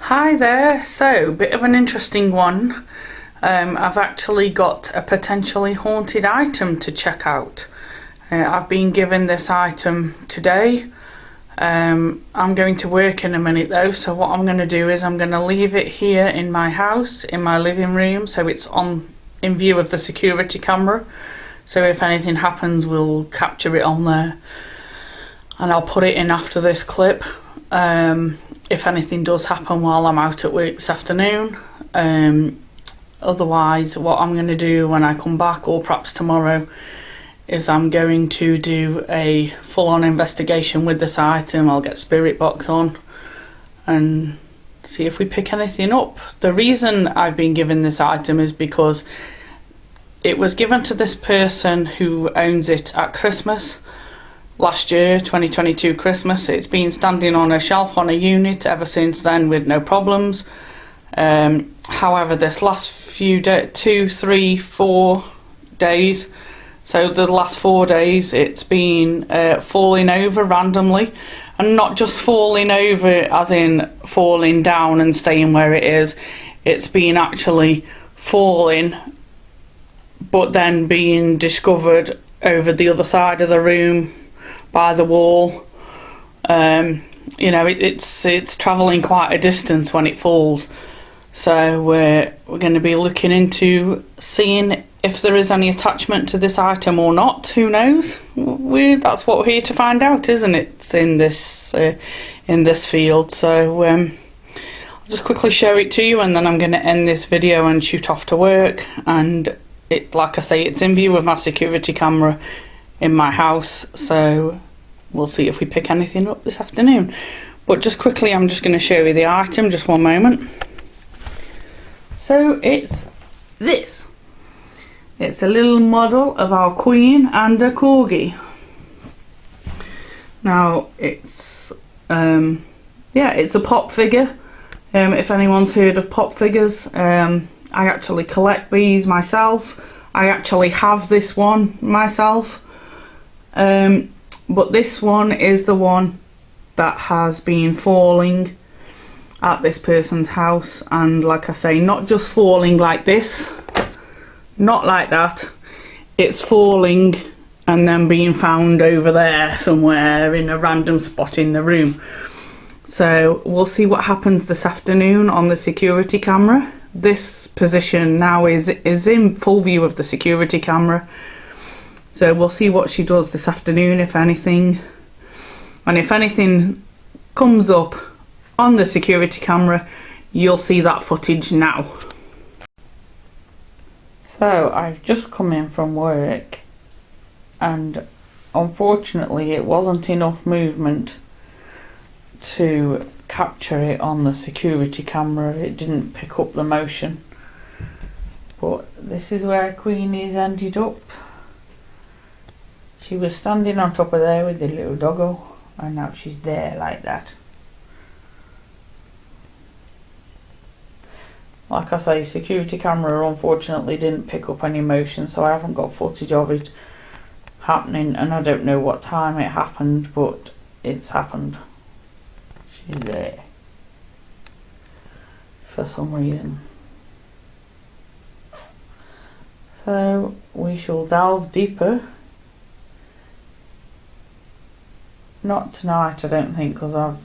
Hi there, so bit of an interesting one. I've actually got a potentially haunted item to check out. I've been given this item today. I'm going to work in a minute though, so what I'm going to do is I'm going to leave it here in my house, in my living room, so it's in view of the security camera. So if anything happens, we'll capture it on there. And I'll put it in after this clip. If anything does happen while I'm out at work this afternoon. Otherwise, what I'm going to do when I come back, or perhaps tomorrow, is I'm going to do a full-on investigation with this item. I'll get Spirit Box on and see if we pick anything up. The reason I've been given this item is because it was given to this person who owns it at Christmas. Last year, 2022 Christmas. It's been standing on a shelf on a unit ever since then with no problems. However, this last few days, 2, 3, 4 days, so the last 4 days, it's been falling over randomly, and not just falling over as in falling down and staying where it is. It's been actually falling, but then being discovered over the other side of the room, by the wall. You know, it's travelling quite a distance when it falls. So we're going to be looking into seeing if there is any attachment to this item or not. Who knows? That's what we're here to find out, isn't it? It's in this field. So I'll just quickly show it to you, and then I'm going to end this video and shoot off to work. And it, like I say, it's in view of my security camera in my house, so we'll see if we pick anything up this afternoon. But just quickly, I'm just going to show you the item, just one moment. So it's this. It's a little model of our Queen and a Corgi. Now it's it's a pop figure. If anyone's heard of pop figures, I actually collect these myself. I actually have this one myself. But this one is the one that has been falling at this person's house, and like I say, not just falling like this, not like that, it's falling and then being found over there somewhere in a random spot in the room. So we'll see what happens this afternoon on the security camera. This position now is in full view of the security camera. So we'll see what she does this afternoon, if anything. And if anything comes up on the security camera, you'll see that footage now. So I've just come in from work, and unfortunately it wasn't enough movement to capture it on the security camera. It didn't pick up the motion. But this is where Queenie's ended up. She was standing on top of there with the little doggo, and now she's there like that. Like I say, security camera unfortunately didn't pick up any motion, so I haven't got footage of it happening, and I don't know what time it happened, but it's happened. She's there for some reason. So we shall delve deeper. Not tonight, I don't think, because I'm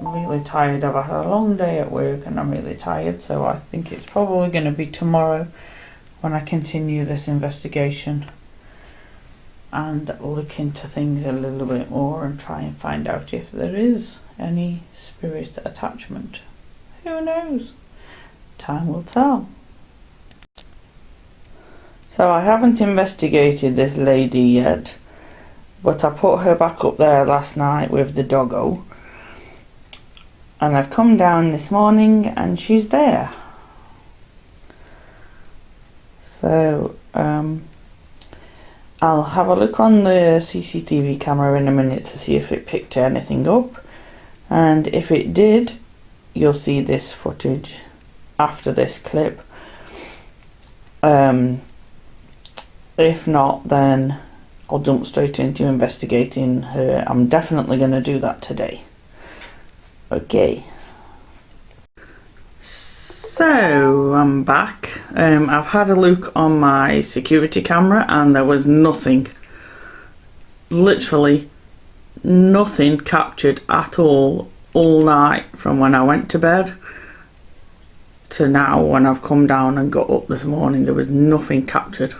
really tired. I've had a long day at work and I'm really tired, so I think it's probably going to be tomorrow when I continue this investigation and look into things a little bit more and try and find out if there is any spirit attachment. Who knows? Time will tell. So I haven't investigated this lady yet, but I put her back up there last night with the doggo, and I've come down this morning and she's there. So I'll have a look on the CCTV camera in a minute to see if it picked anything up, and if it did, you'll see this footage after this clip. If not, then I'll jump straight into investigating her. I'm definitely going to do that today. Okay. So I'm back. I've had a look on my security camera and there was nothing, literally nothing captured at all night from when I went to bed to now when I've come down and got up this morning. There was nothing captured,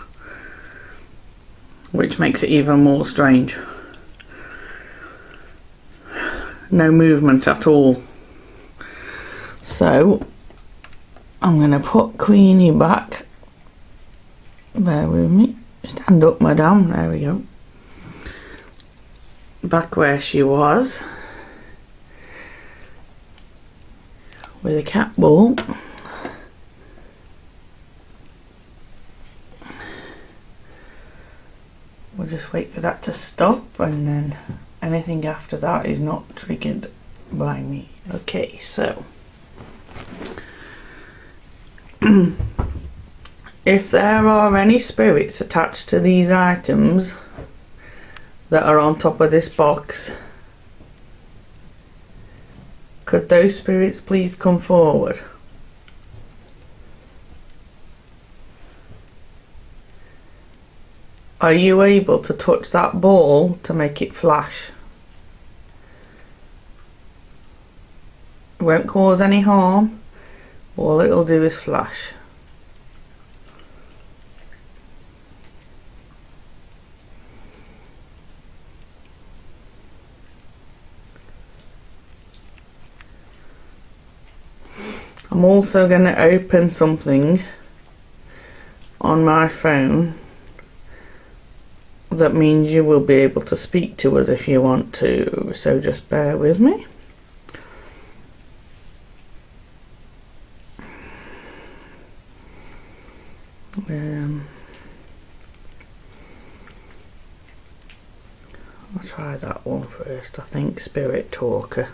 which makes it even more strange. No movement at all. So I'm going to put Queenie back. Bear with me. Stand up, madam. There we go. Back where she was. With a cat ball. We'll just wait for that to stop, and then anything after that is not triggered by me. Okay, so if there are any spirits attached to these items that are on top of this box, could those spirits please come forward? Are you able to touch that ball to make it flash? It won't cause any harm. All it'll do is flash. I'm also going to open something on my phone that means you will be able to speak to us if you want to, so just bear with me. I'll try that one first. I think Spirit Talker.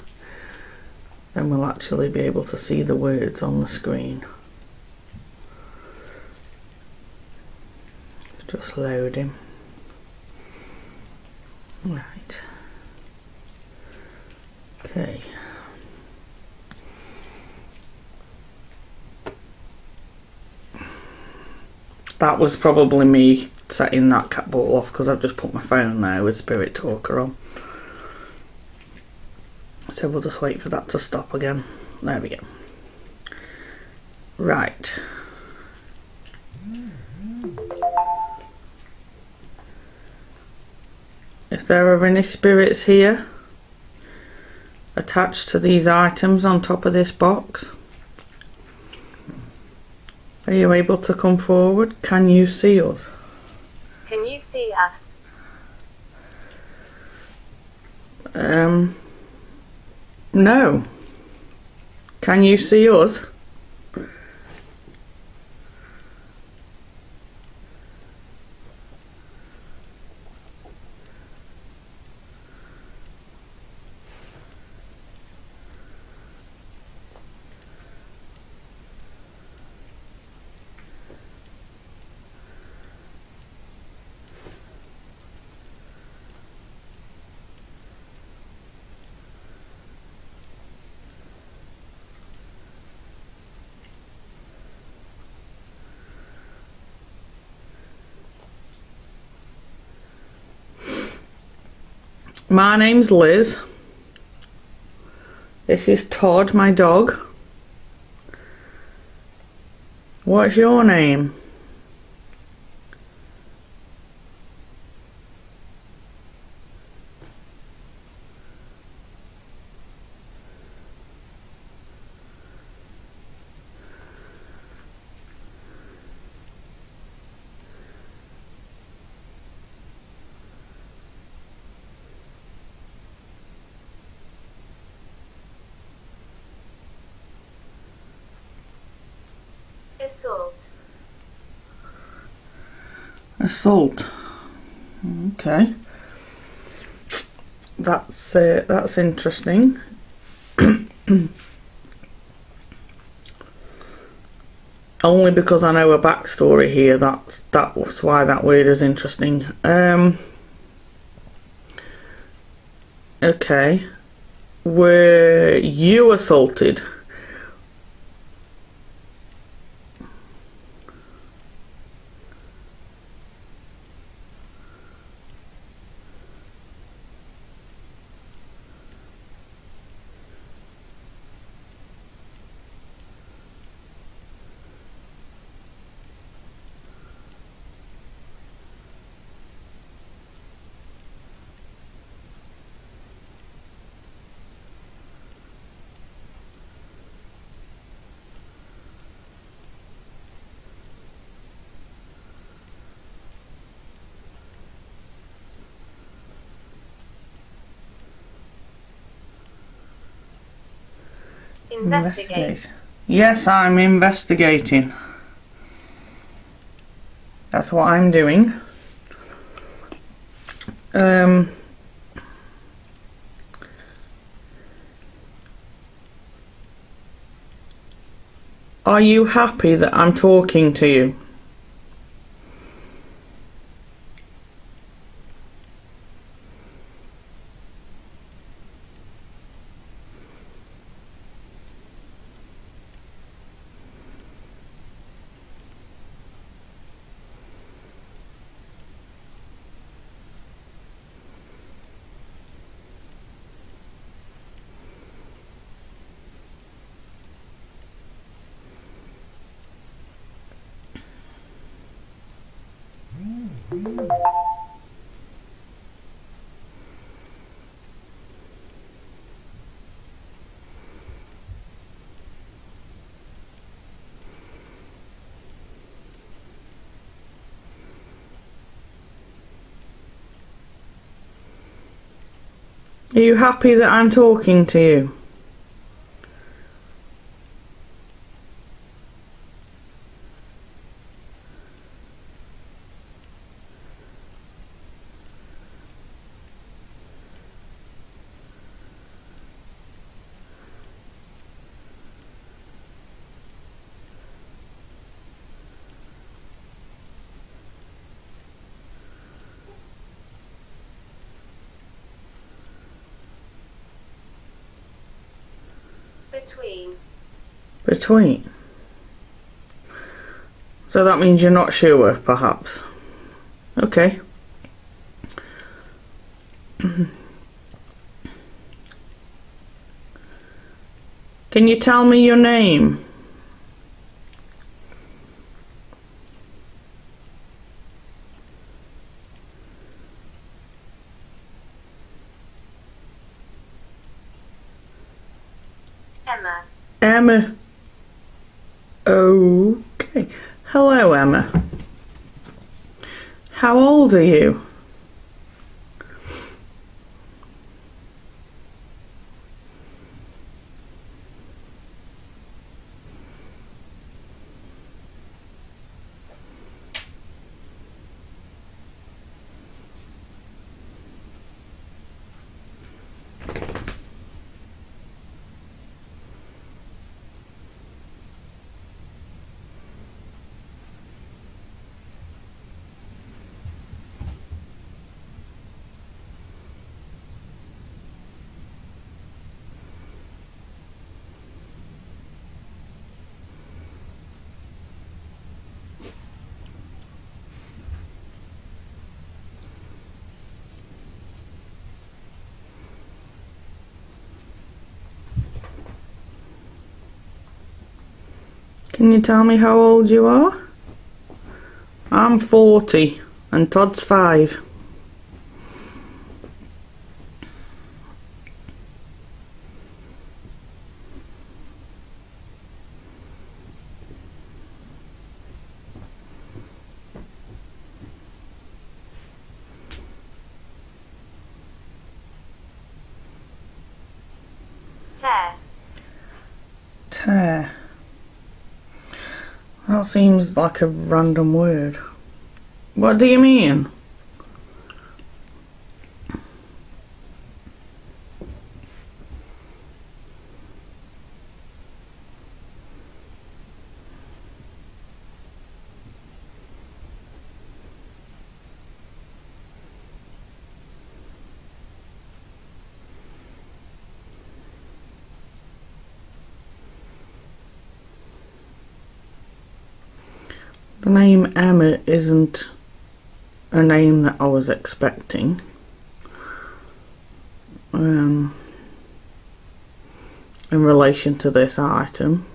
Then we'll actually be able to see the words on the screen. Just loading. Right. Okay. That was probably me setting that cat ball off because I've just put my phone there with Spirit Talker on. So we'll just wait for that to stop again. There we go. Right. If there are any spirits here attached to these items on top of this box, are you able to come forward? Can you see us? Can you see us? No. Can you see us? My name's Liz. This is Todd, my dog. What's your name? Assault. Assault. Okay. That's interesting. Only because I know a backstory here. That's why that word is interesting. Okay. Were you assaulted? Investigate. Yes, I'm investigating. That's what I'm doing. Are you happy that I'm talking to you? Are you happy that I'm talking to you? Between. Between. So that means you're not sure, perhaps. Okay. Can you tell me your name? Emma. Emma. Okay. Hello, Emma. How old are you? Can you tell me how old you are? I'm 40 and Todd's 5. Tear. Tear. That seems like a random word. What do you mean? The name Emma isn't a name that I was expecting. In relation to this item.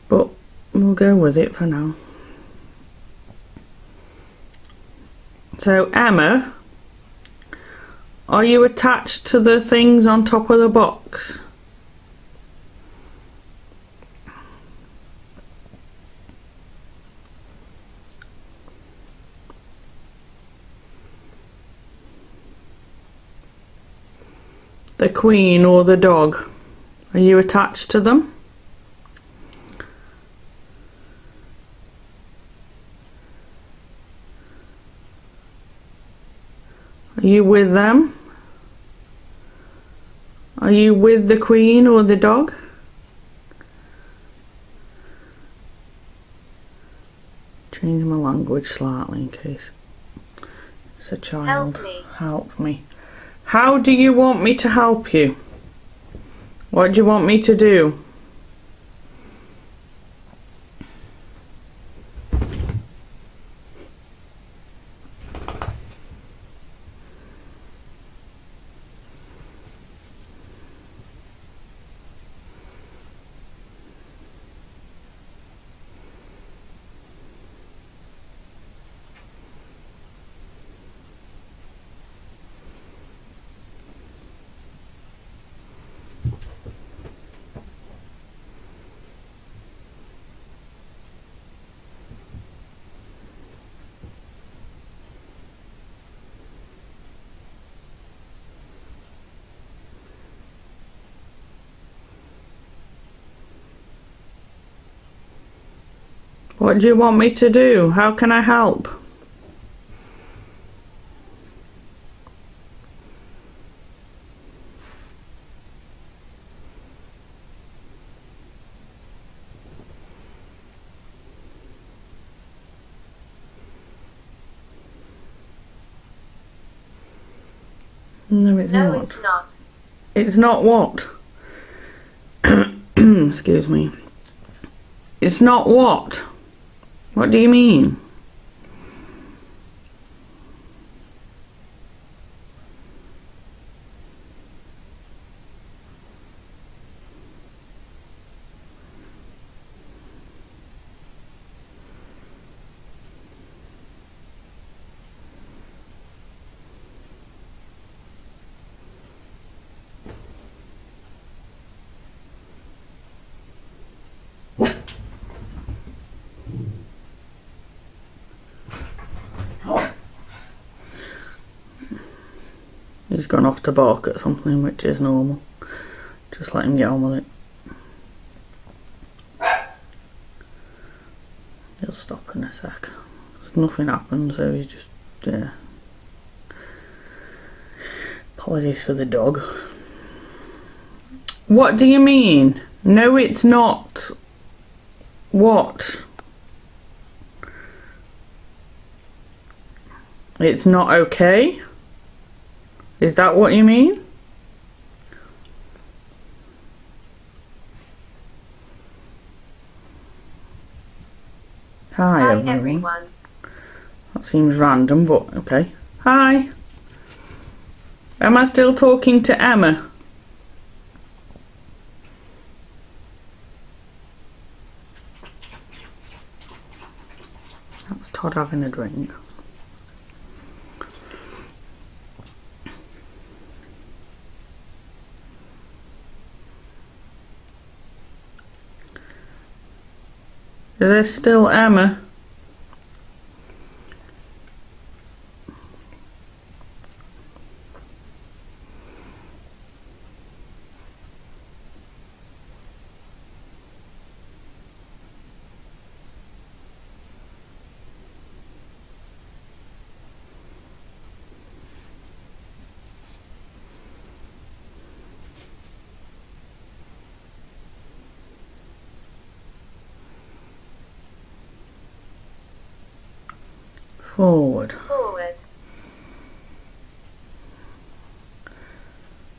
But we'll go with it for now. So Emma, are you attached to the things on top of the box? the Queen or the dog? Are you attached to them? Are you with them? Are you with the Queen or the dog? Change my language slightly in case it's a child. Help me. Help me. How do you want me to help you? What do you want me to do? What do you want me to do? How can I help? No, it's No, not. it's not. It's not what? Excuse me. It's not what? What do you mean? He's gone off to bark at something, which is normal. Just let him get on with it. He'll stop in a sec. Nothing happened, so he's just, yeah. Apologies for the dog. What do you mean? No, it's not. What? It's not okay? Is that what you mean? Hi everyone. That seems random, but okay. Hi. Am I still talking to Emma? That's Todd having a drink. Is there still Emma? Forward. Forward.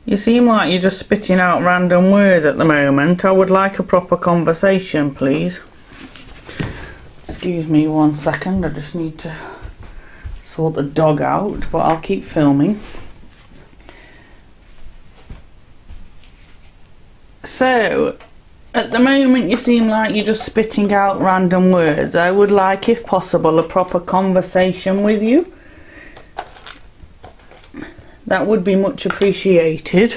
You seem like you're just spitting out random words at the moment. I would like a proper conversation, please. Excuse me 1 second, I just need to sort the dog out, but I'll keep filming. So, at the moment you seem like you're just spitting out random words. I would like, if possible, a proper conversation with you. That would be much appreciated.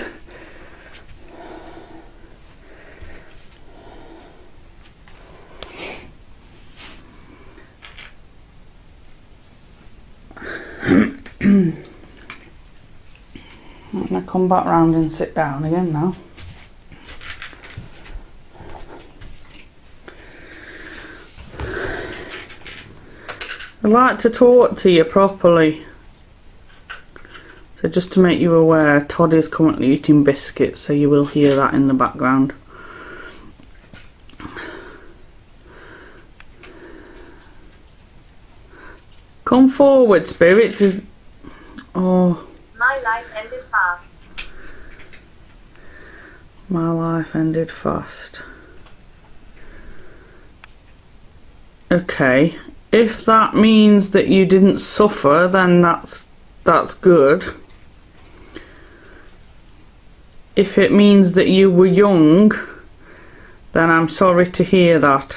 come back round and sit down again now. I'd like to talk to you properly. So just to make you aware, Todd is currently eating biscuits, so you will hear that in the background. Come forward, spirits. Oh. My life ended fast. My life ended fast. Okay. If that means that you didn't suffer, then that's good. If it means that you were young, then I'm sorry to hear that.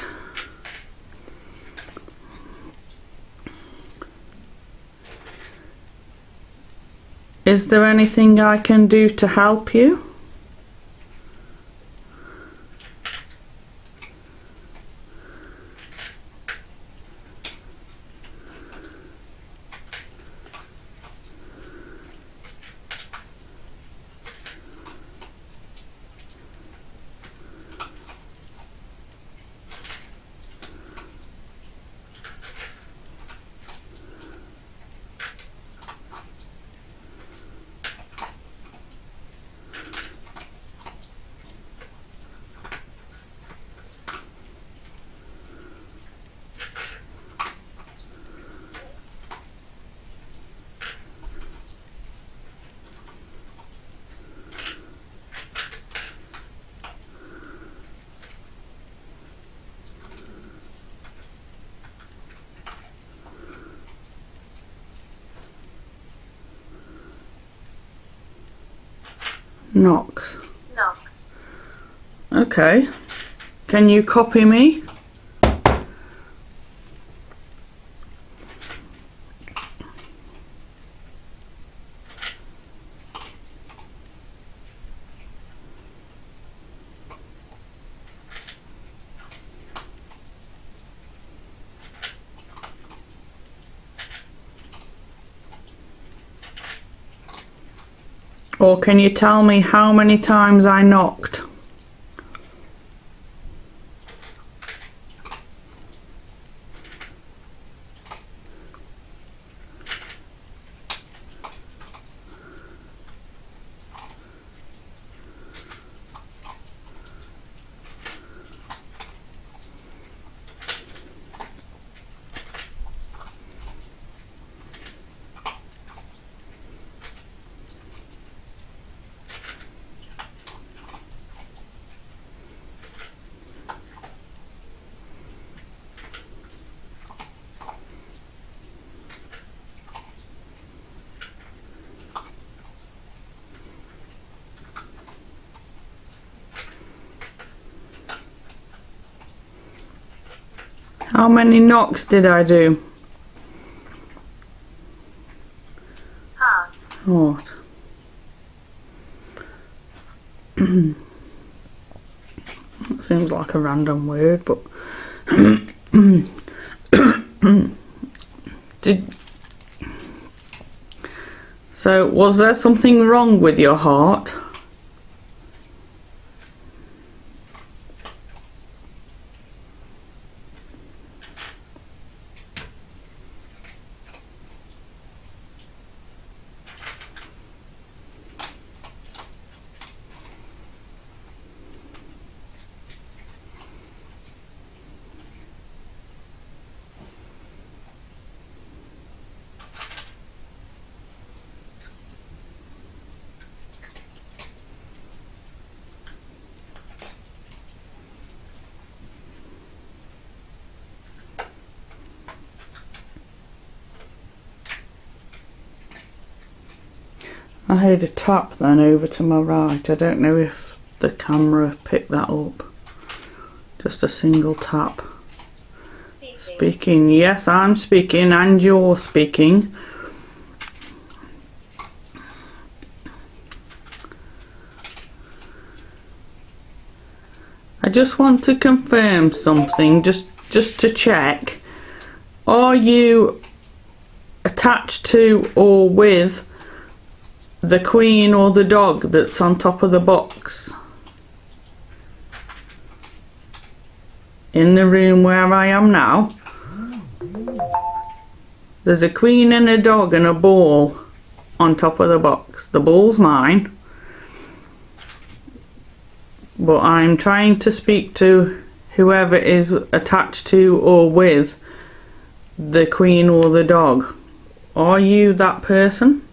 Is there anything I can do to help you? Knox. Knox. Okay. Can you copy me? Or can you tell me how many times I knocked? How many knocks did I do? Heart. What? That seems like a random word, but so was there something wrong with your heart? I heard a tap then over to my right. I don't know if the camera picked that up. Just a single tap. Speaking. Yes, I'm speaking and you're speaking. I just want to confirm something, just to check. Are you attached to or with the queen or the dog that's on top of the box in the room where I am now? There's a queen and a dog and a ball on top of the box. The ball's mine, but I'm trying to speak to whoever is attached to or with the queen or the dog. Are you that person?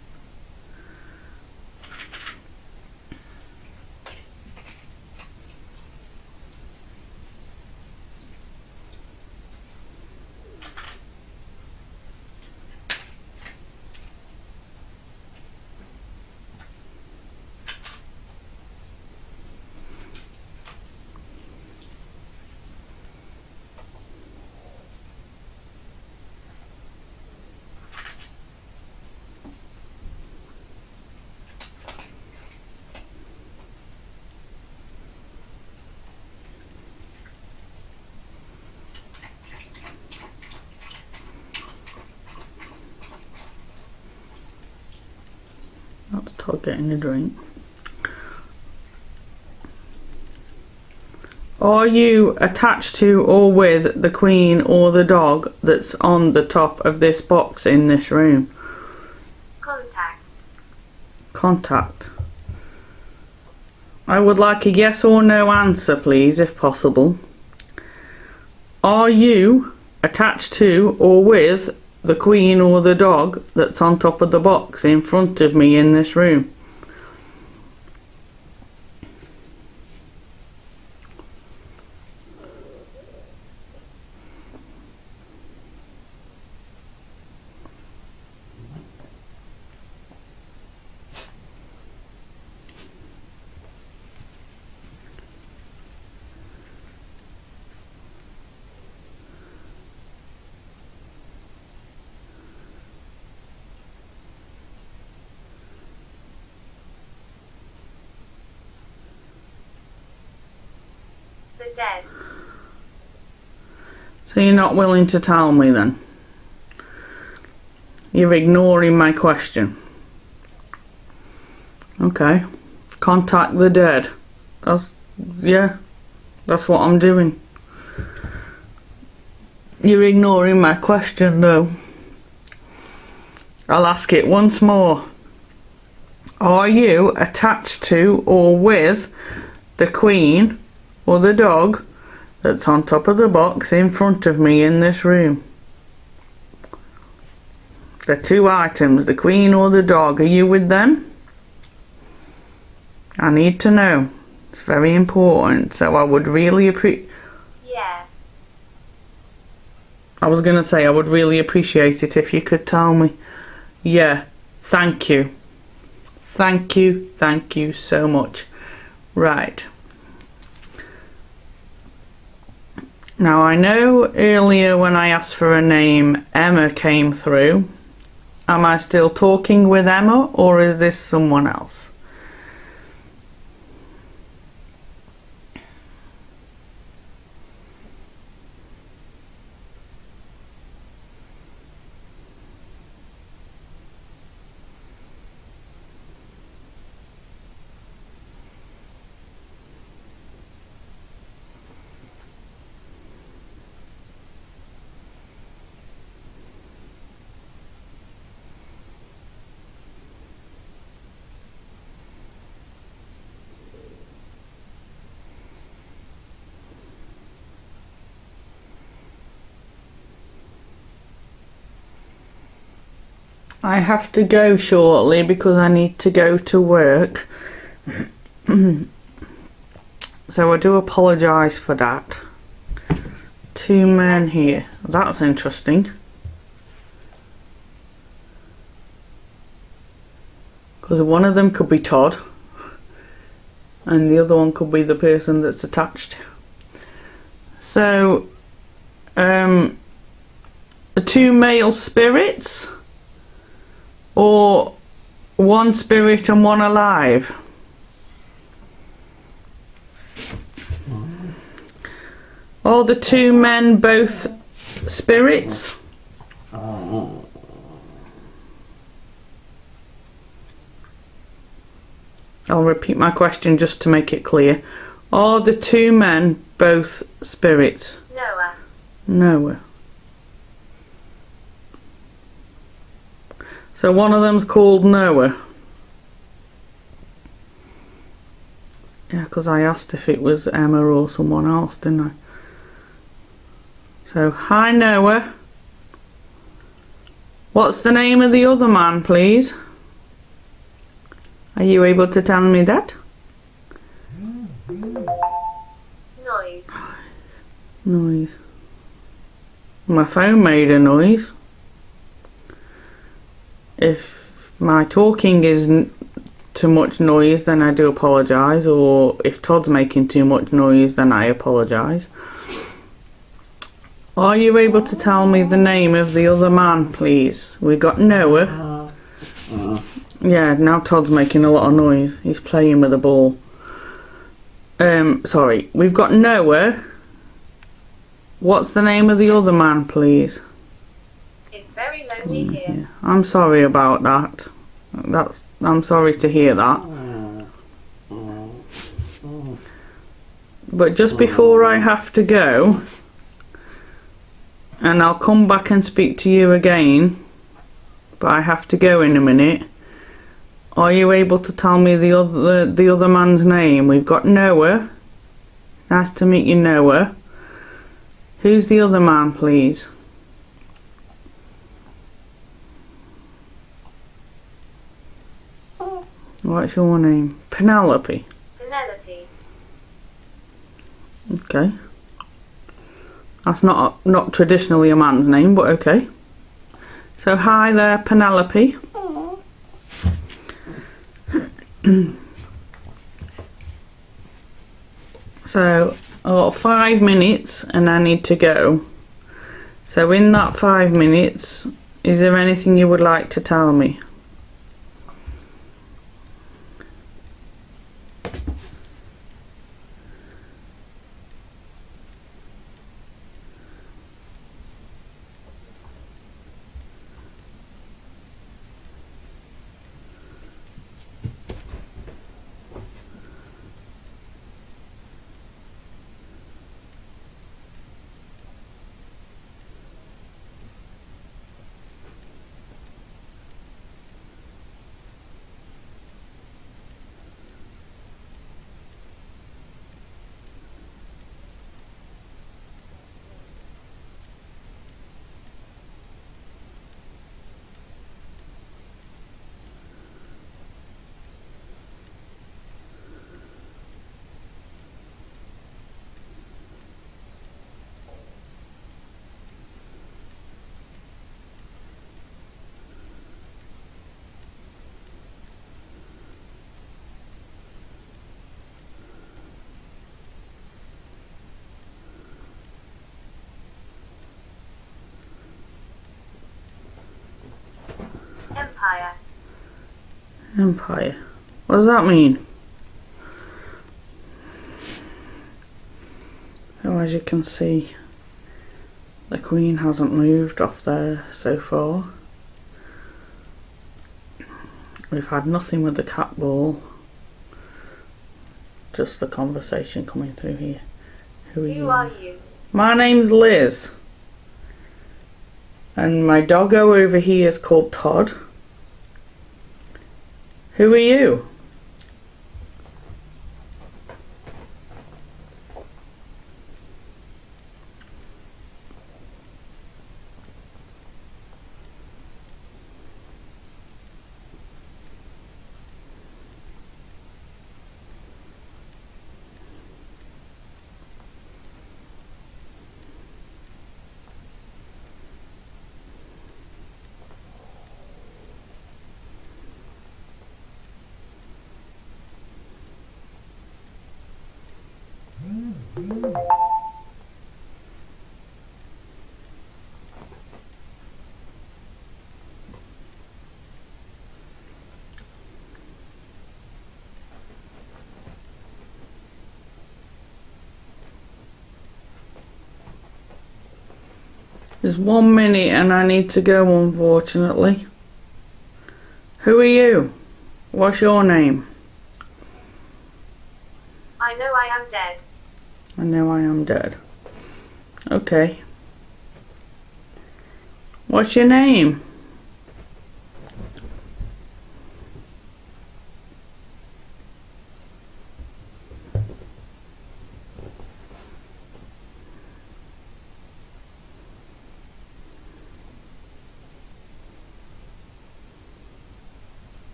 That's Todd getting a drink. Are you attached to or with the queen or the dog that's on the top of this box in this room? Contact. Contact. I would like a yes or no answer, please, if possible. Are you attached to or with the queen or the dog that's on top of the box in front of me in this room? The dead. So you're not willing to tell me then? You're ignoring my question. Okay. Contact the dead. That's what I'm doing. You're ignoring my question though. I'll ask it once more. Are you attached to or with the queen or the dog that's on top of the box in front of me in this room? The two items, the queen or the dog, are you with them? I need to know. It's very important, so I would really Yeah. I was going to say I would really appreciate it if you could tell me. Yeah, thank you. Thank you so much. Right. Now I know earlier when I asked for a name, Emma came through. Am I still talking with Emma or is this someone else? I have to go shortly because I need to go to work. So I do apologise for that. Two men here. That's interesting. Because one of them could be Todd and the other one could be the person that's attached. So, the two male spirits or one spirit and one alive? Or the two men both spirits? I'll repeat my question just to make it clear. Are the two men both spirits? Noah. Noah. So one of them's called Noah. Yeah, because I asked if it was Emma or someone else, didn't I? So, hi Noah. What's the name of the other man, please? Are you able to tell me that? Noise. Noise. My phone made a noise. If my talking isn't too much noise, then I do apologise, or if Todd's making too much noise, then I apologise. Are you able to tell me the name of the other man, please? We got Noah. Yeah, now Todd's making a lot of noise. He's playing with a ball. Sorry. We've got Noah. What's the name of the other man, please? It's very lonely here. Yeah. I'm sorry about that. I'm sorry to hear that. But just before I have to go, and I'll come back and speak to you again, but I have to go in a minute. Are you able to tell me the other man's name? We've got Noah. Nice to meet you, Noah. Who's the other man, please? What's your name? Penelope. Penelope. Okay. That's not traditionally a man's name, but okay. So hi there, Penelope. So I've got 5 minutes and I need to go. So in that 5 minutes, is there anything you would like to tell me? Empire. Empire. What does that mean? So as you can see, the Queen hasn't moved off there so far. We've had nothing with the cat ball. Just the conversation coming through here. Who are you? My name's Liz. And my doggo over here is called Todd. Who are you? There's 1 minute and I need to go, unfortunately. Who are you? What's your name? I know I am dead. I know I am dead. Okay. What's your name?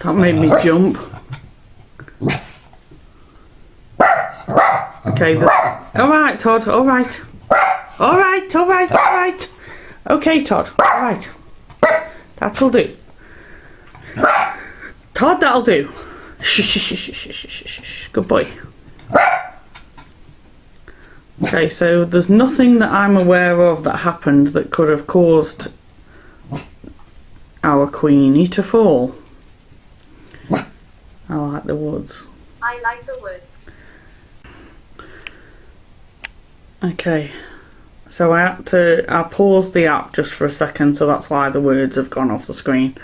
That made me jump. Okay, alright Todd, alright. Alright, alright, alright. Okay Todd, alright. That'll do. Todd, that'll do. Shh, shh, shh, shh, shh, shh, shh, shh. Good boy. Okay, so there's nothing that I'm aware of that happened that could have caused our Queenie to fall. I like the woods. I like the woods. Okay, so I paused the app just for a second, so that's why the words have gone off the screen.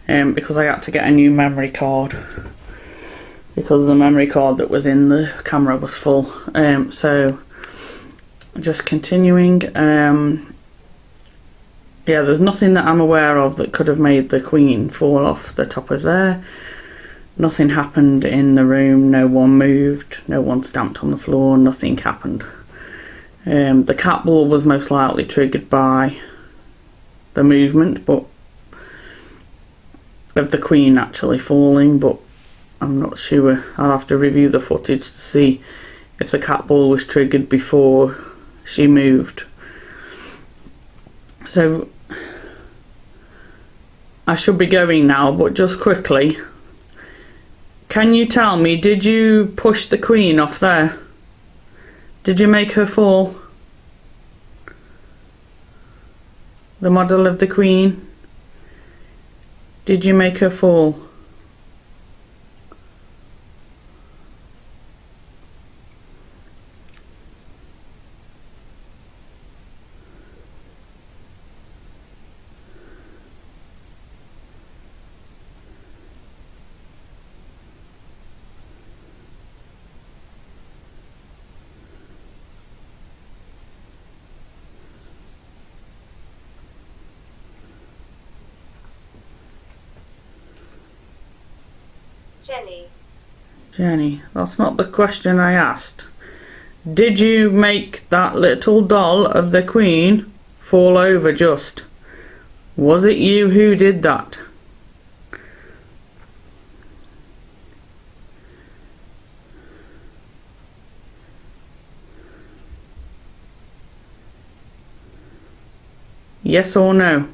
Because I had to get a new memory card. Because the memory card that was in the camera was full. So, just continuing. Yeah, there's nothing that I'm aware of that could have made the Queen fall off the top of there. Nothing happened in the room, no one moved, no one stamped on the floor, nothing happened. The cat ball was most likely triggered by the movement, but of the Queen actually falling, but I'm not sure. I'll have to review the footage to see if the cat ball was triggered before she moved. So I should be going now, but just quickly, can you tell me, did you push the Queen off there? Did you make her fall? The model of the Queen? Did you make her fall? Jenny. Jenny, that's not the question I asked. Did you make that little doll of the Queen fall over just? Was it you who did that? Yes or no?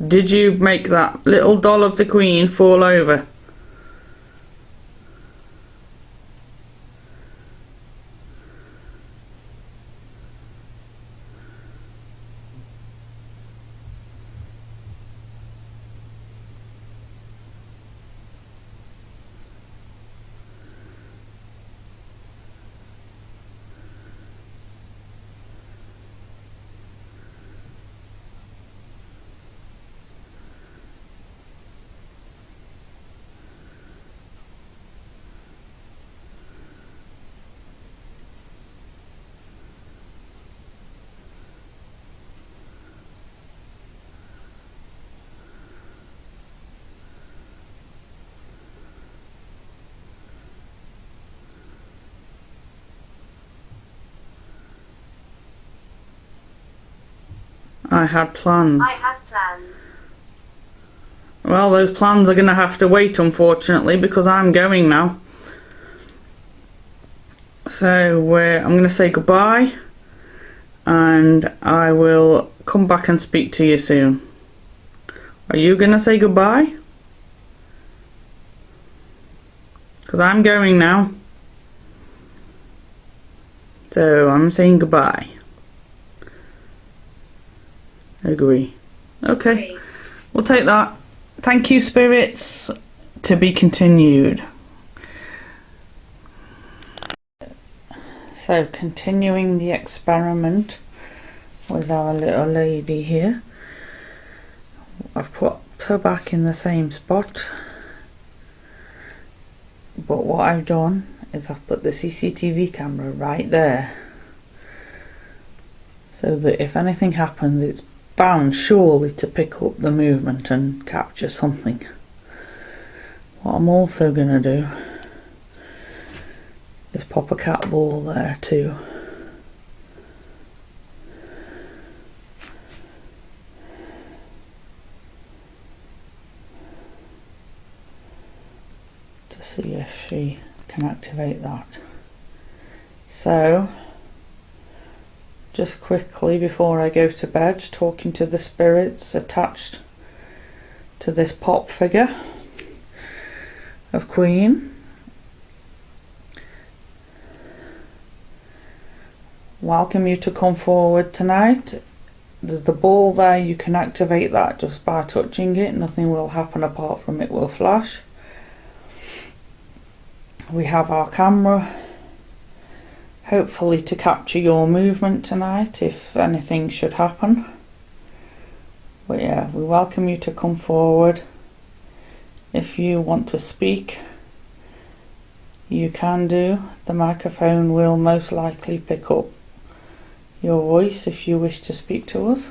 Did you make that little doll of the Queen fall over? I had plans. I had plans. Well, those plans are going to have to wait, unfortunately, because I'm going now. So I'm going to say goodbye, and I will come back and speak to you soon. Are you going to say goodbye? Because I'm going now. So I'm saying goodbye. Agree. Okay, we'll take that. Thank you, spirits. To be continued. So continuing the experiment with our little lady here, I've put her back in the same spot, but what I've done is I've put the CCTV camera right there, so that if anything happens it's bound surely to pick up the movement and capture something. What I'm also going to do is pop a cat ball there too. To see if she can activate that. So, just quickly before I go to bed, talking to the spirits attached to this pop figure of Queen. Welcome you to come forward tonight. There's the ball there, you can activate that just by touching it. Nothing will happen apart from it will flash. We have our camera, hopefully to capture your movement tonight if anything should happen. But yeah, we welcome you to come forward. If you want to speak, you can do. The microphone will most likely pick up your voice if you wish to speak to us.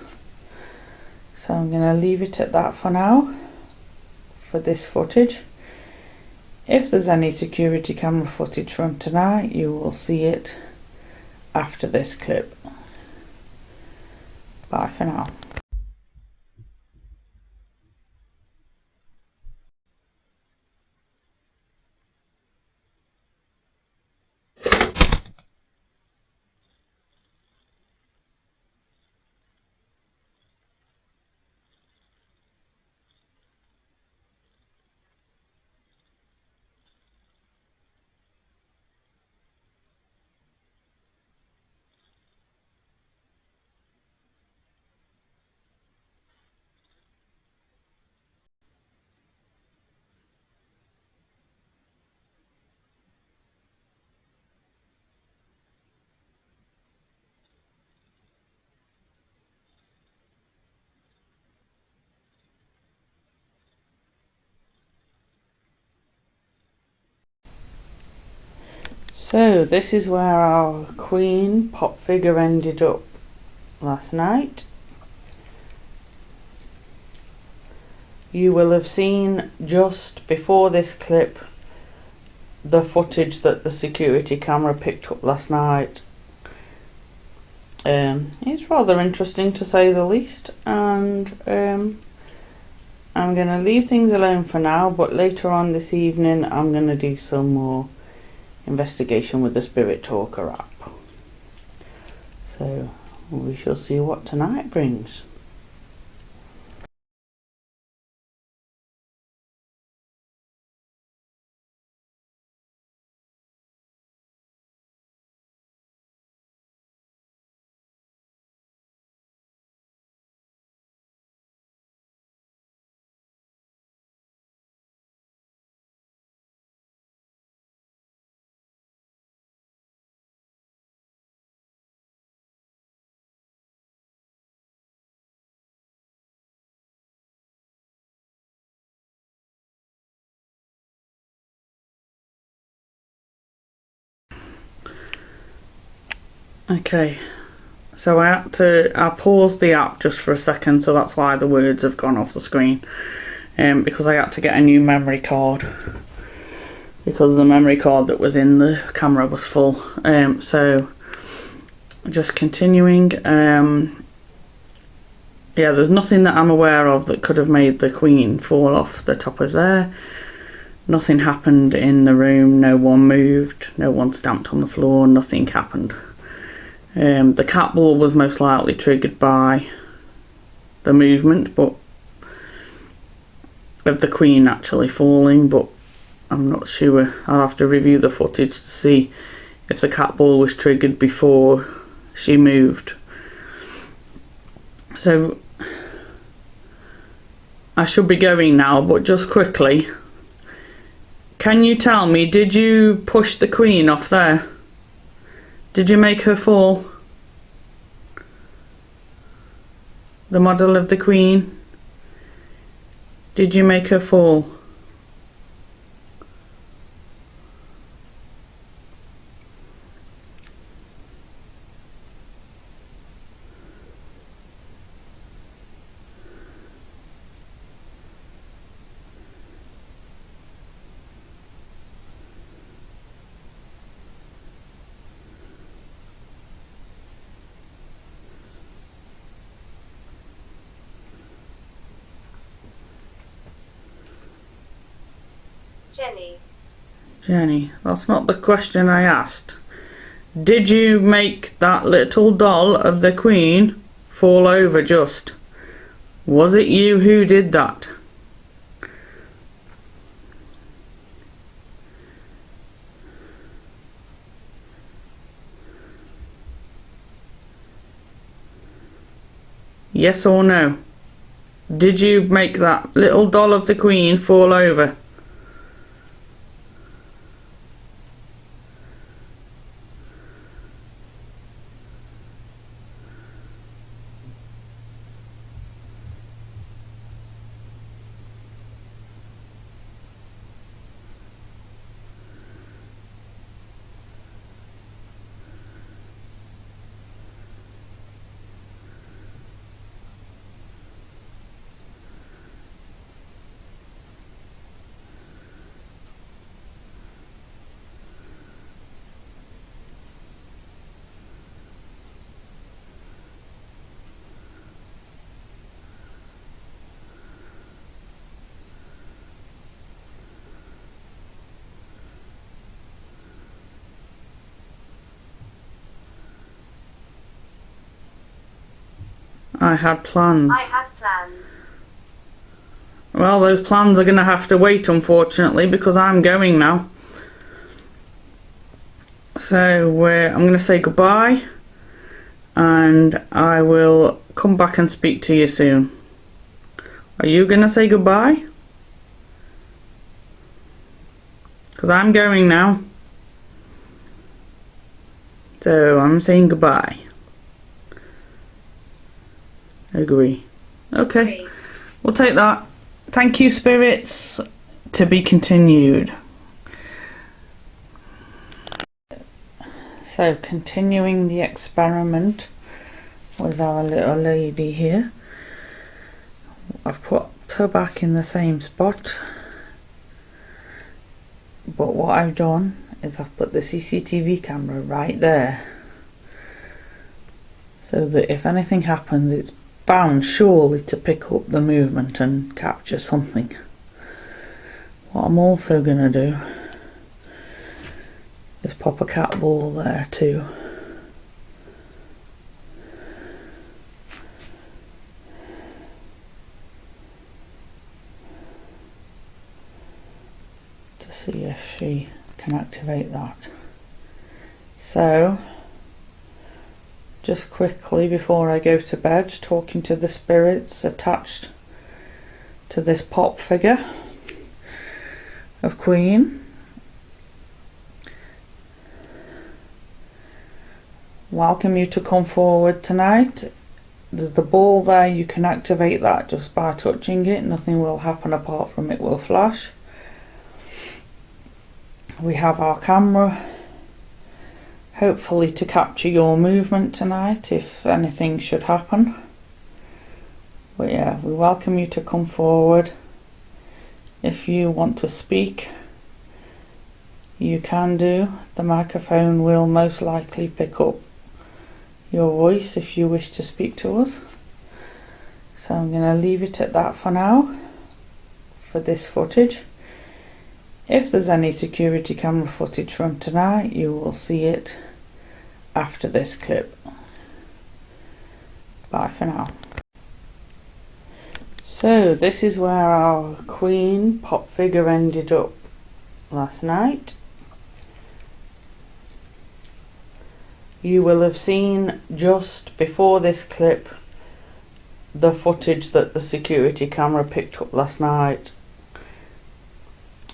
So I'm going to leave it at that for now, for this footage. If there's any security camera footage from tonight, you will see it after this clip. Bye for now. So this is where our Queen pop figure ended up last night. You will have seen just before this clip the footage that the security camera picked up last night. It's rather interesting to say the least, and I'm going to leave things alone for now, but later on this evening I'm going to do some more investigation with the Spirit Talker app. So we shall see what tonight brings. Okay, so I paused the app just for a second, so that's why the words have gone off the screen, because I had to get a new memory card because the memory card that was in the camera was full. So just continuing, yeah, there's nothing that I'm aware of that could have made the Queen fall off the top of there. Nothing happened in the room, no one moved, no one stamped on the floor, nothing happened. The cat ball was most likely triggered by the movement, but of the Queen actually falling, but I'm not sure. I'll have to review the footage to see if the cat ball was triggered before she moved. So I should be going now, but just quickly, can you tell me, did you push the Queen off there? Did you make her fall? The model of the Queen. Did you make her fall? Jenny. Jenny, that's not the question I asked. Did you make that little doll of the Queen fall over just? Was it you who did that? Yes or no? Did you make that little doll of the Queen fall over? I had plans. I had plans. Well, those plans are going to have to wait, unfortunately, because I'm going now. So I'm going to say goodbye, and I will come back and speak to you soon. Are you going to say goodbye? Because I'm going now. So I'm saying goodbye. Agree. Okay, Agree. we'll take that. Thank you, spirits. To be continued. So, continuing the experiment with our little lady here. I've put her back in the same spot. But what I've done is I've put the CCTV camera right there. So that if anything happens, it's bound surely to pick up the movement and capture something. What I'm also going to do is pop a cat ball there too. To see if she can activate that. So, just quickly before I go to bed, talking to the spirits attached to this pop figure of Queen. Welcome you to come forward tonight. There's the ball there, you can activate that just by touching it. Nothing will happen apart from it will flash. We have our camera, hopefully to capture your movement tonight if anything should happen. But yeah, we welcome you to come forward. If you want to speak, you can do. The microphone will most likely pick up your voice if you wish to speak to us. So I'm going to leave it at that for now, for this footage. If there's any security camera footage from tonight, you will see it after this clip. Bye for now. So this is where our Queen pop figure ended up last night. You will have seen just before this clip the footage that the security camera picked up last night.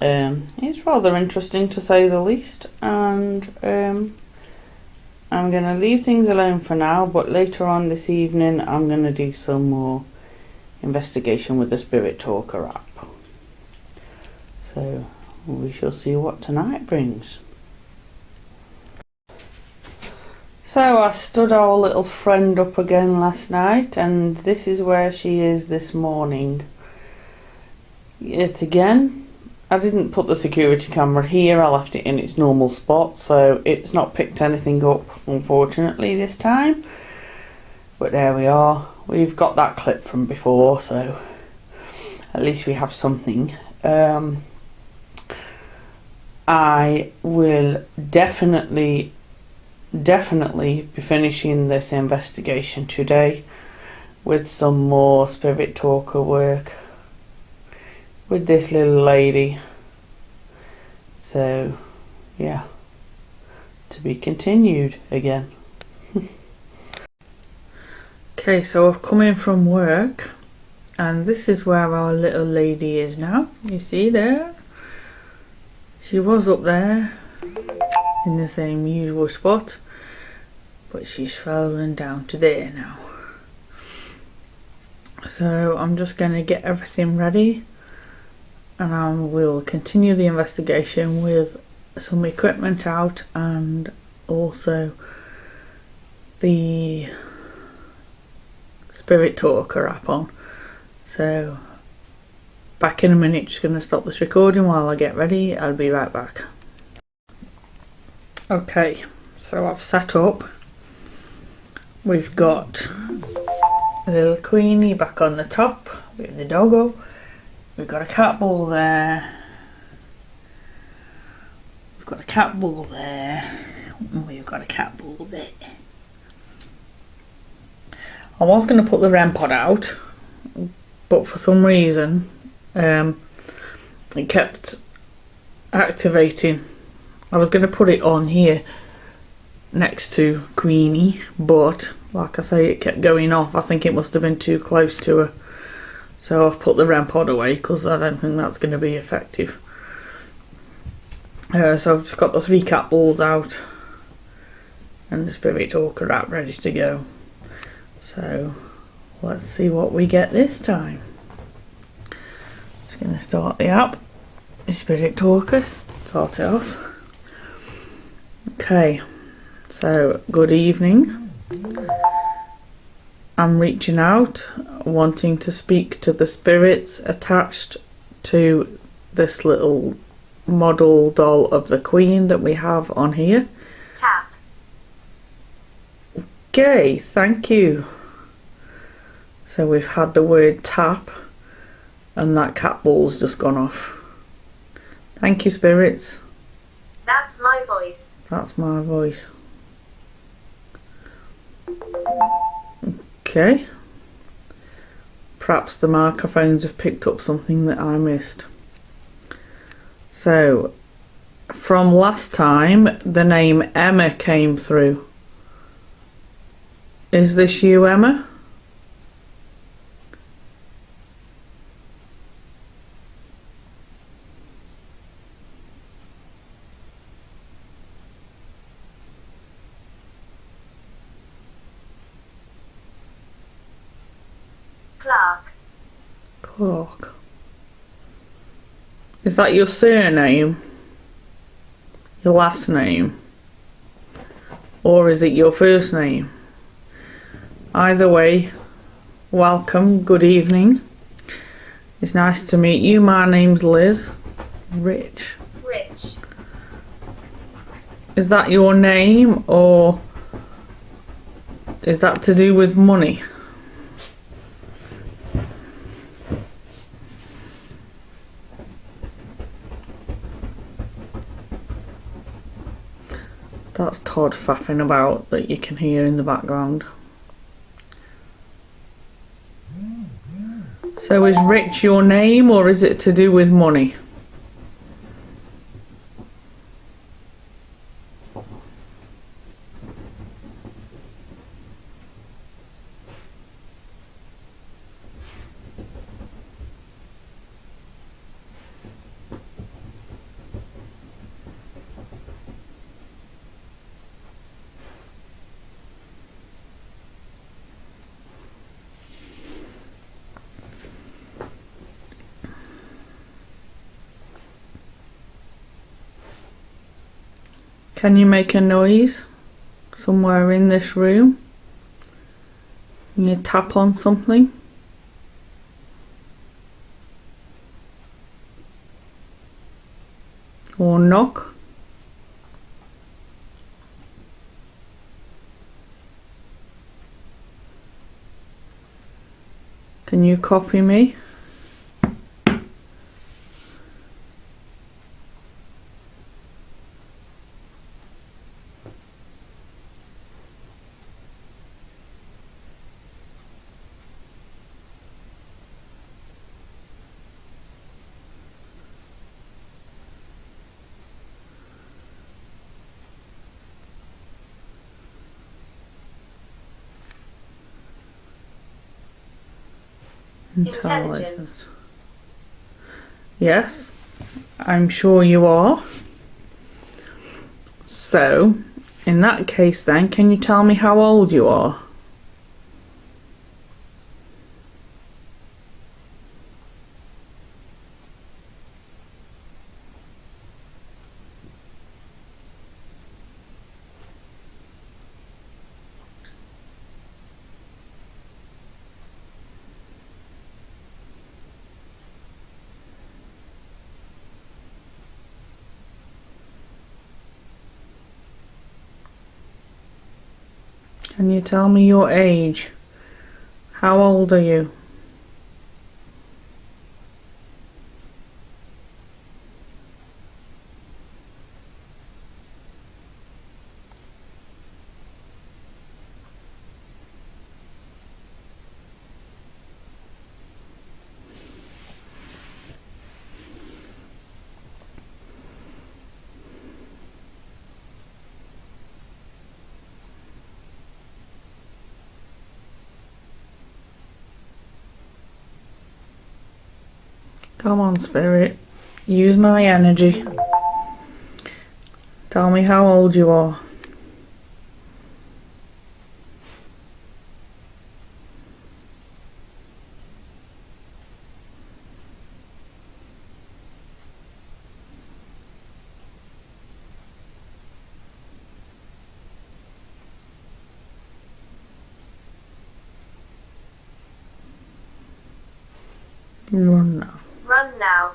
It's rather interesting to say the least, and I'm going to leave things alone for now, but later on this evening I'm going to do some more investigation with the Spirit Talker app. So we shall see what tonight brings. So I stood our little friend up again last night, and this is where she is this morning. Yet again, I didn't put the security camera here, I left it in its normal spot, so it's not picked anything up, unfortunately, this time. But there we are. We've got that clip from before, so at least we have something. I will definitely be finishing this investigation today with some more Spirit Talker work with this little lady. So yeah, to be continued again. Okay, so I've come in from work and this is where our little lady is now. You see there? She was up there in the same usual spot, but she's fallen down to there now. So I'm just going to get everything ready and I will continue the investigation with some equipment out and also the Spirit Talker app on. So back in a minute, just going to stop this recording while I get ready. I'll be right back. Okay, so I've set up. We've got a little Queenie back on the top with the doggo. We've got a cat ball there. We've got a cat ball there. And we've got a cat ball there. I was going to put the REM pod out, but for some reason it kept activating. I was going to put it on here next to Queenie, but like I say, it kept going off. I think it must have been too close to her, so I've put the REM pod away because I don't think that's going to be effective. So I've just got the 3 cat balls out and the Spirit Talker app ready to go. So let's see what we get this time. Just going to start the app, the Spirit Talker, start it off. Okay, so good evening. I'm reaching out, wanting to speak to the spirits attached to this little model doll of the Queen that we have on here. Tap. Okay, thank you. So we've had the word tap and that cat ball's just gone off. Thank you, spirits. That's my voice. That's my voice. Okay. Perhaps the microphones have picked up something that I missed. So, from last time, the name Emma came through. Is this you, Emma? Clark. Clark. Is that your surname? Your last name? Or is it your first name? Either way, welcome, good evening. It's nice to meet you. My name's Liz. Rich. Rich. Is that your name or is that to do with money? That's Todd faffing about that you can hear in the background. So is Rich your name or is it to do with money? Can you make a noise somewhere in this room? Can you tap on something? Or knock? Can you copy me? Intelligent. Yes, I'm sure you are. So, in that case then, can you tell me how old you are? Can you tell me your age? How old are you? Come on, spirit. Use my energy. Tell me how old you are. Run now. Run now.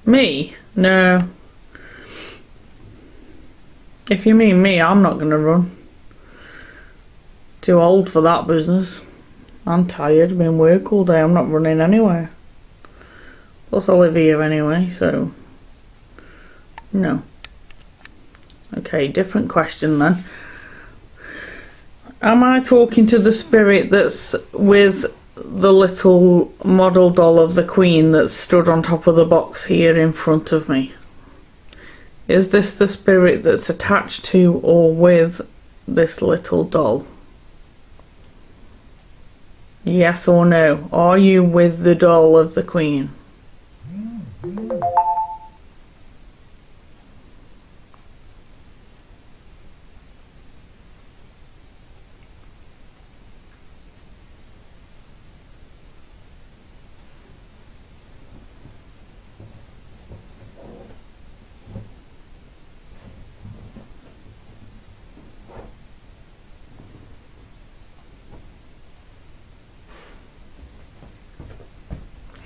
Me? No. If you mean me, I'm not gonna run. Too old for that business. I'm tired, I've been work all day, I'm not running anywhere. Plus I live here anyway, so no. Okay, different question then. Am I talking to the spirit that's with the little model doll of the Queen that stood on top of the box here in front of me? Is this the spirit that's attached to or with this little doll? Yes or no? Are you with the doll of the Queen?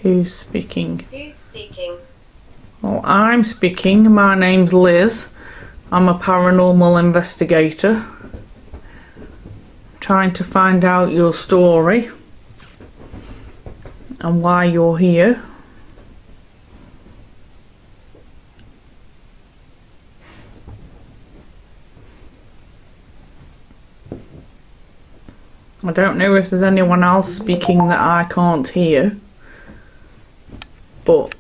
Who's speaking? Who's speaking? Well, I'm speaking. My name's Liz. I'm a paranormal investigator. Trying to find out your story and why you're here. I don't know if there's anyone else speaking that I can't hear, but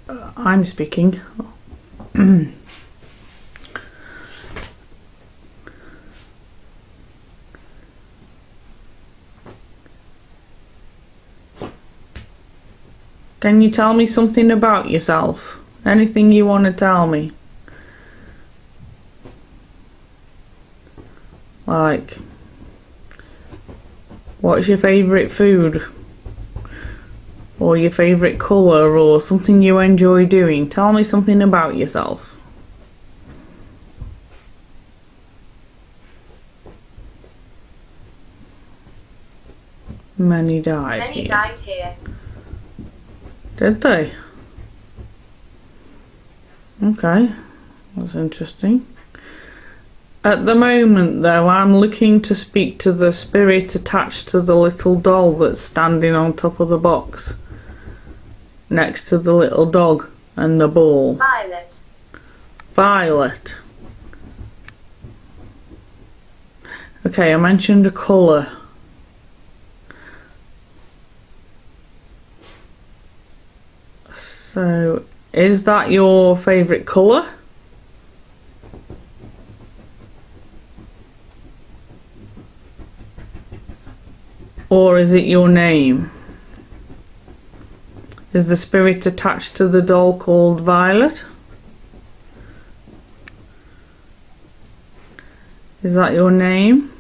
I'm speaking. Can you tell me something about yourself? Anything you want to tell me? Like, what's your favourite food? or your favourite colour, or something you enjoy doing. Tell me something about yourself. Many died Many here. died here. Did they? Okay, that's interesting. At the moment though, I'm looking to speak to the spirit attached to the little doll that's standing on top of the box, next to the little dog and the ball. Violet. Violet. Okay, I mentioned a colour. So, is that your favourite colour? Or is it your name? Is the spirit attached to the doll called Violet? Is that your name?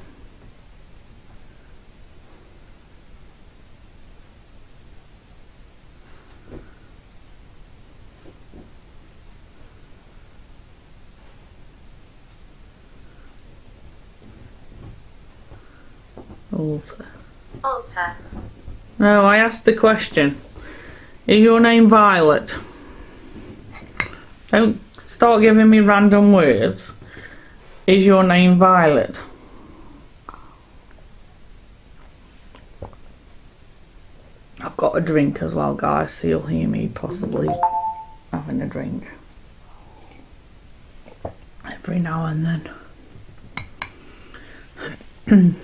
Alter. Altar. No, I asked the question. Is your name Violet? Don't start giving me random words. Is your name Violet? I've got a drink as well, guys, so you'll hear me possibly having a drink every now and then.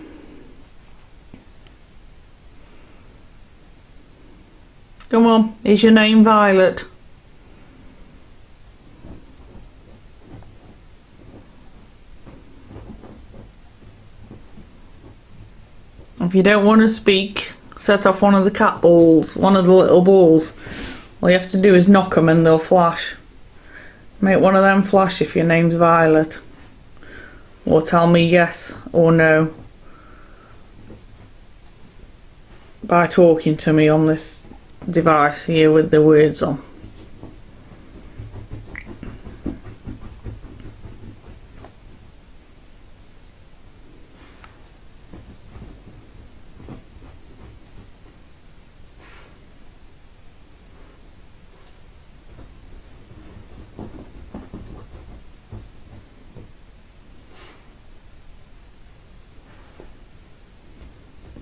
Come on, is your name Violet? If you don't want to speak, set off one of the cat balls, one of the little balls. All you have to do is knock them and they'll flash. Make one of them flash if your name's Violet. Or tell me yes or no by talking to me on this device here with the words on.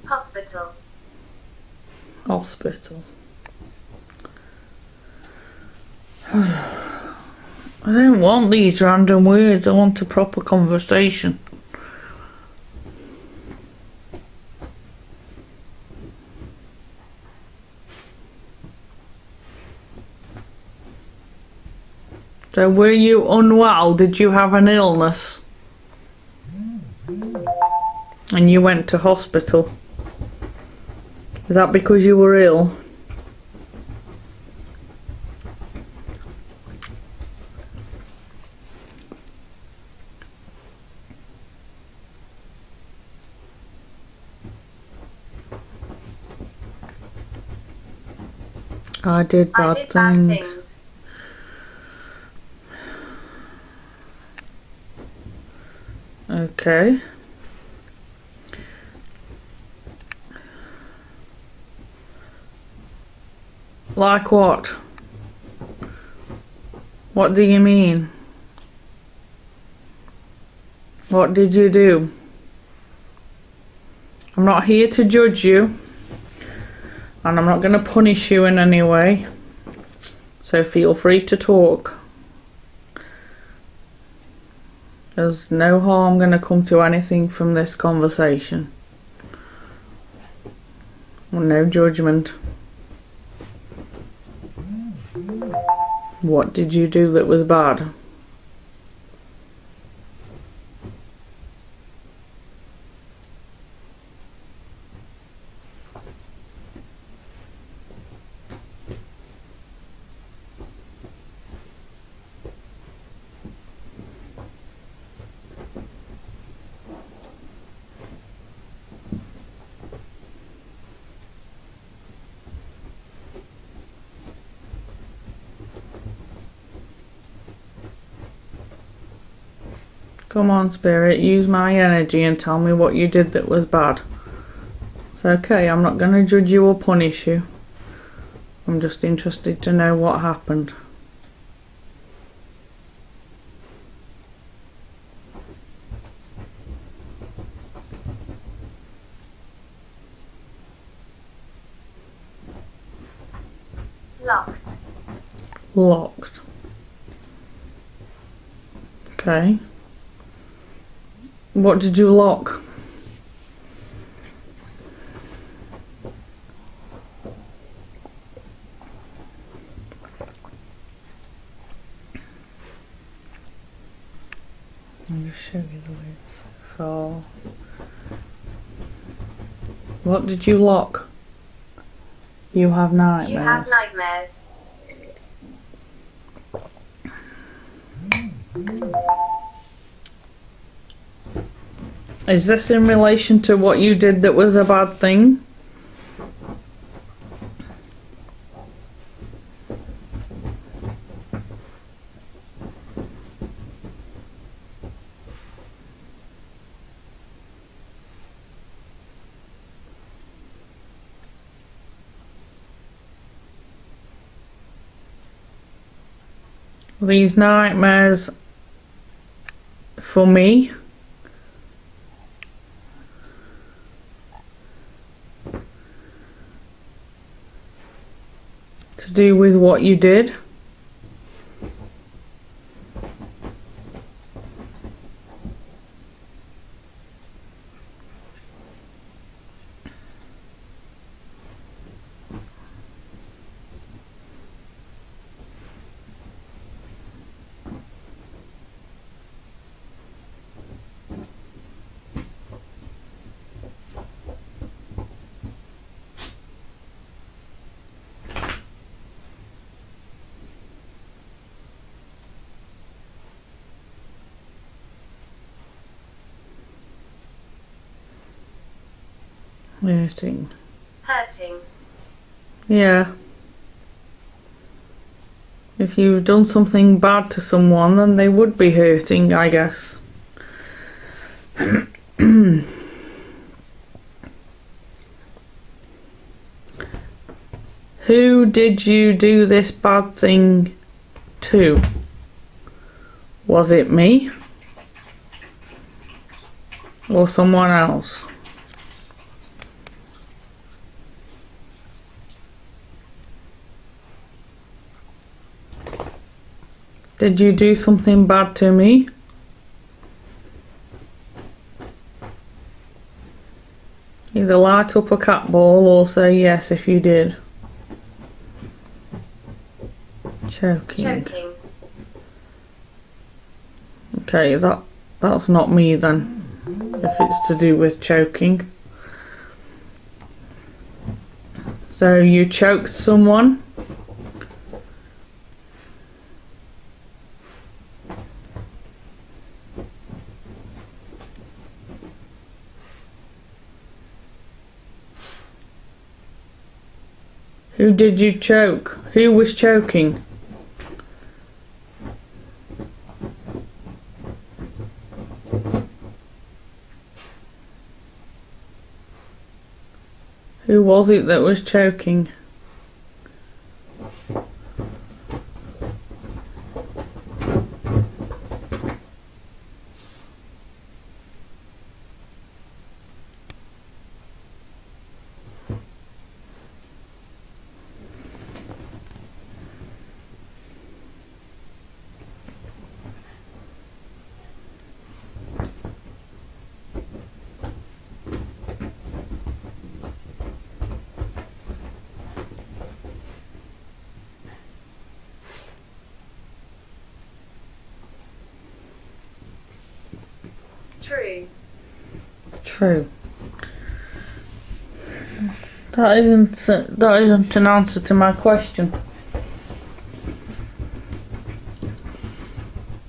Hospital. Hospital. I don't want these random words, I want a proper conversation. So were you unwell? Did you have an illness? And you went to hospital? Is that because you were ill? I did bad things. Okay. Like what? What do you mean? What did you do? I'm not here to judge you, and I'm not going to punish you in any way, so feel free to talk. There's no harm going to come to anything from this conversation. No judgment. What did you do that was bad? Come on, Spirit, use my energy and tell me what you did that was bad. It's okay, I'm not going to judge you or punish you. I'm just interested to know what happened. Locked. Locked. Okay. What did you lock? I'll just show you the words. So, what did you lock? You have nightmares. You have nightmares. Is this in relation to what you did that was a bad thing? These nightmares for me? To do with what you did? Hurting. Hurting. Yeah. If you've done something bad to someone, then they would be hurting, I guess. Who did you do this bad thing to? Was it me? Or someone else? Did you do something bad to me? Either light up a cat ball or say yes if you did. Choking. Choking. Okay, that's not me then, if it's to do with choking. So you choked someone? Who did you choke? Who was choking? Who was it that was choking? True. True. That isn't an answer to my question.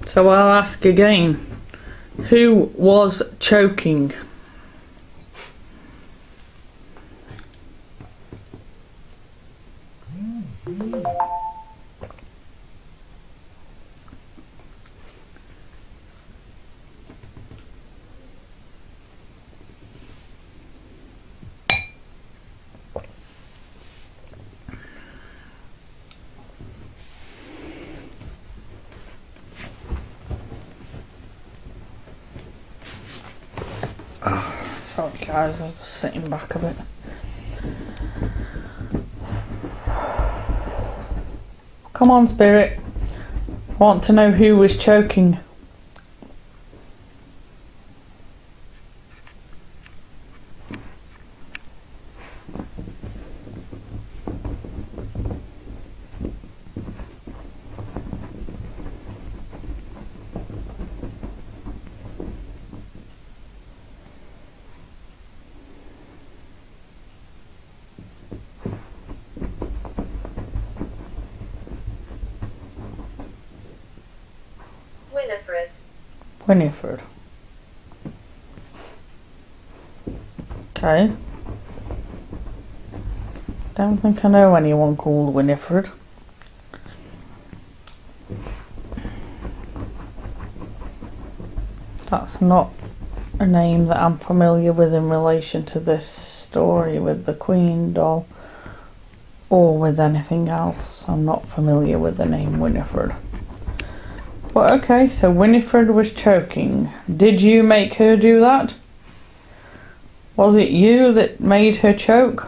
So I'll ask again. Who was choking? Sorry guys, I was sitting back a bit. Come on, Spirit. I want to know who was choking. Winifred. Winifred. Okay. Don't think I know anyone called Winifred. That's not a name that I'm familiar with in relation to this story with the Queen doll or with anything else. I'm not familiar with the name Winifred. But okay, so Winifred was choking. Did you make her do that? Was it you that made her choke?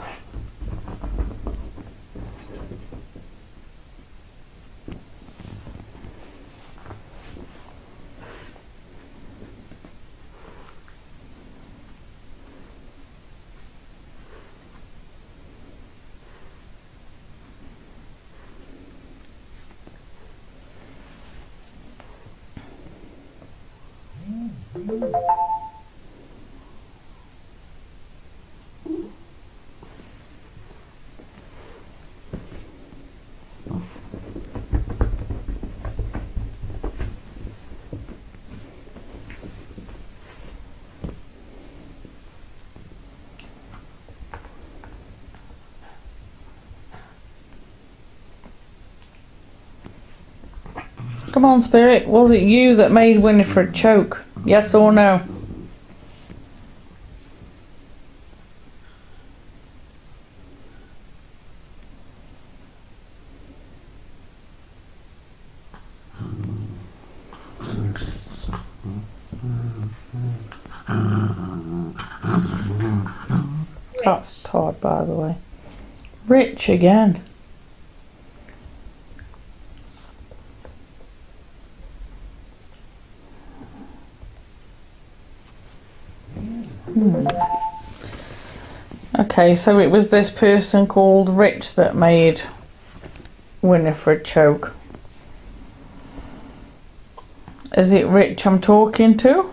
Come on, Spirit, was it you that made Winifred choke? Yes or no? That's Todd, by the way. Rich again. Okay, so it was this person called Rich that made Winifred choke. Is it Rich I'm talking to?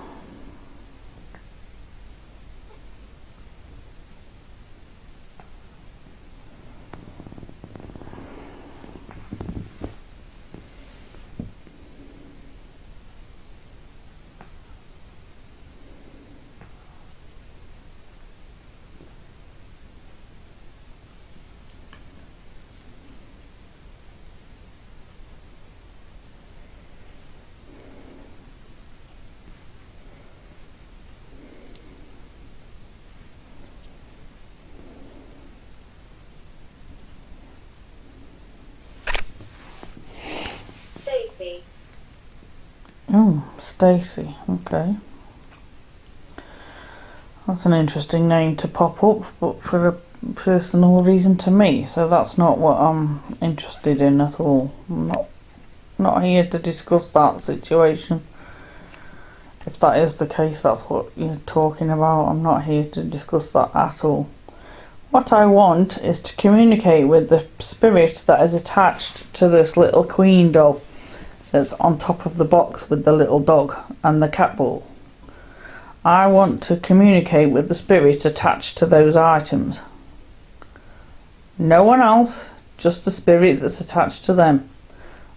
Stacy. Oh, Stacy. Okay. That's an interesting name to pop up, but for a personal reason to me. So that's not what I'm interested in at all. I'm not here to discuss that situation. If that is the case, that's what you're talking about. I'm not here to discuss that at all. What I want is to communicate with the spirit that is attached to this little queen doll that's on top of the box with the little dog and the cat ball. I want to communicate with the spirit attached to those items. No one else, just the spirit that's attached to them.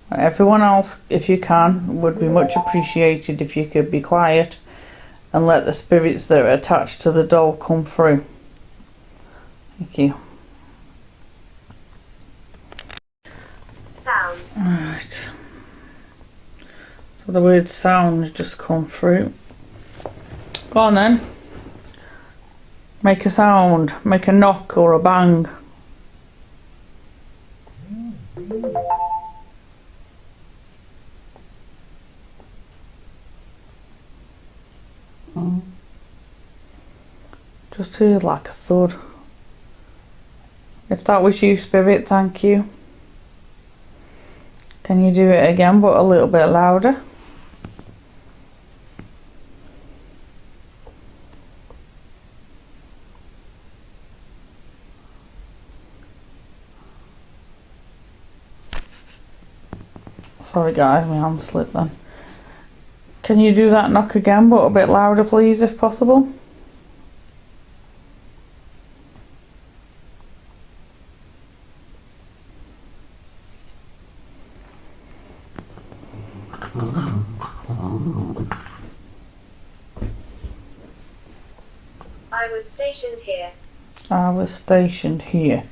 Everyone else, if you can, would be much appreciated if you could be quiet and let the spirits that are attached to the doll come through. Thank you. Sound. Alright. So the word sound has just come through. Go on then. Make a sound. Make a knock or a bang. Just heard like a thud. If that was you, Spirit, thank you. Can you do it again, but a little bit louder? Sorry guys, my hand slipped then. Can you do that knock again, but a bit louder please, if possible? I was stationed here. I was stationed here.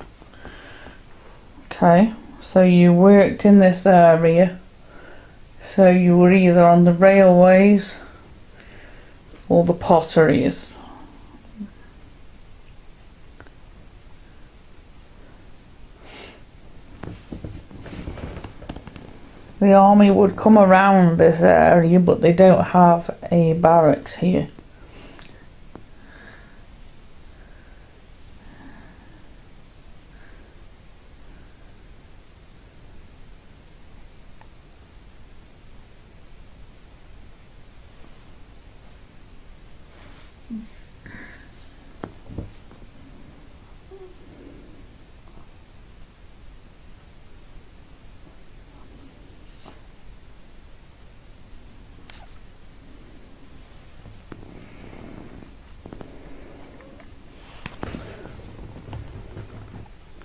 Okay, so you worked in this area. So you were either on the railways or the potteries. The army would come around this area, but they don't have a barracks here.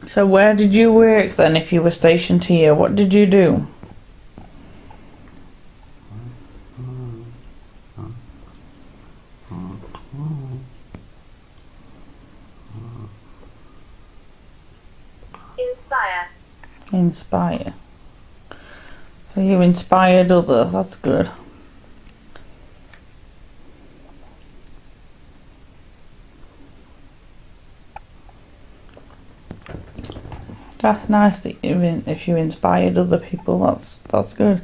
So where did you work then if you were stationed here? What did you do? Inspire. Inspire. So you inspired others, that's good. That's nice that if you inspired other people, that's good.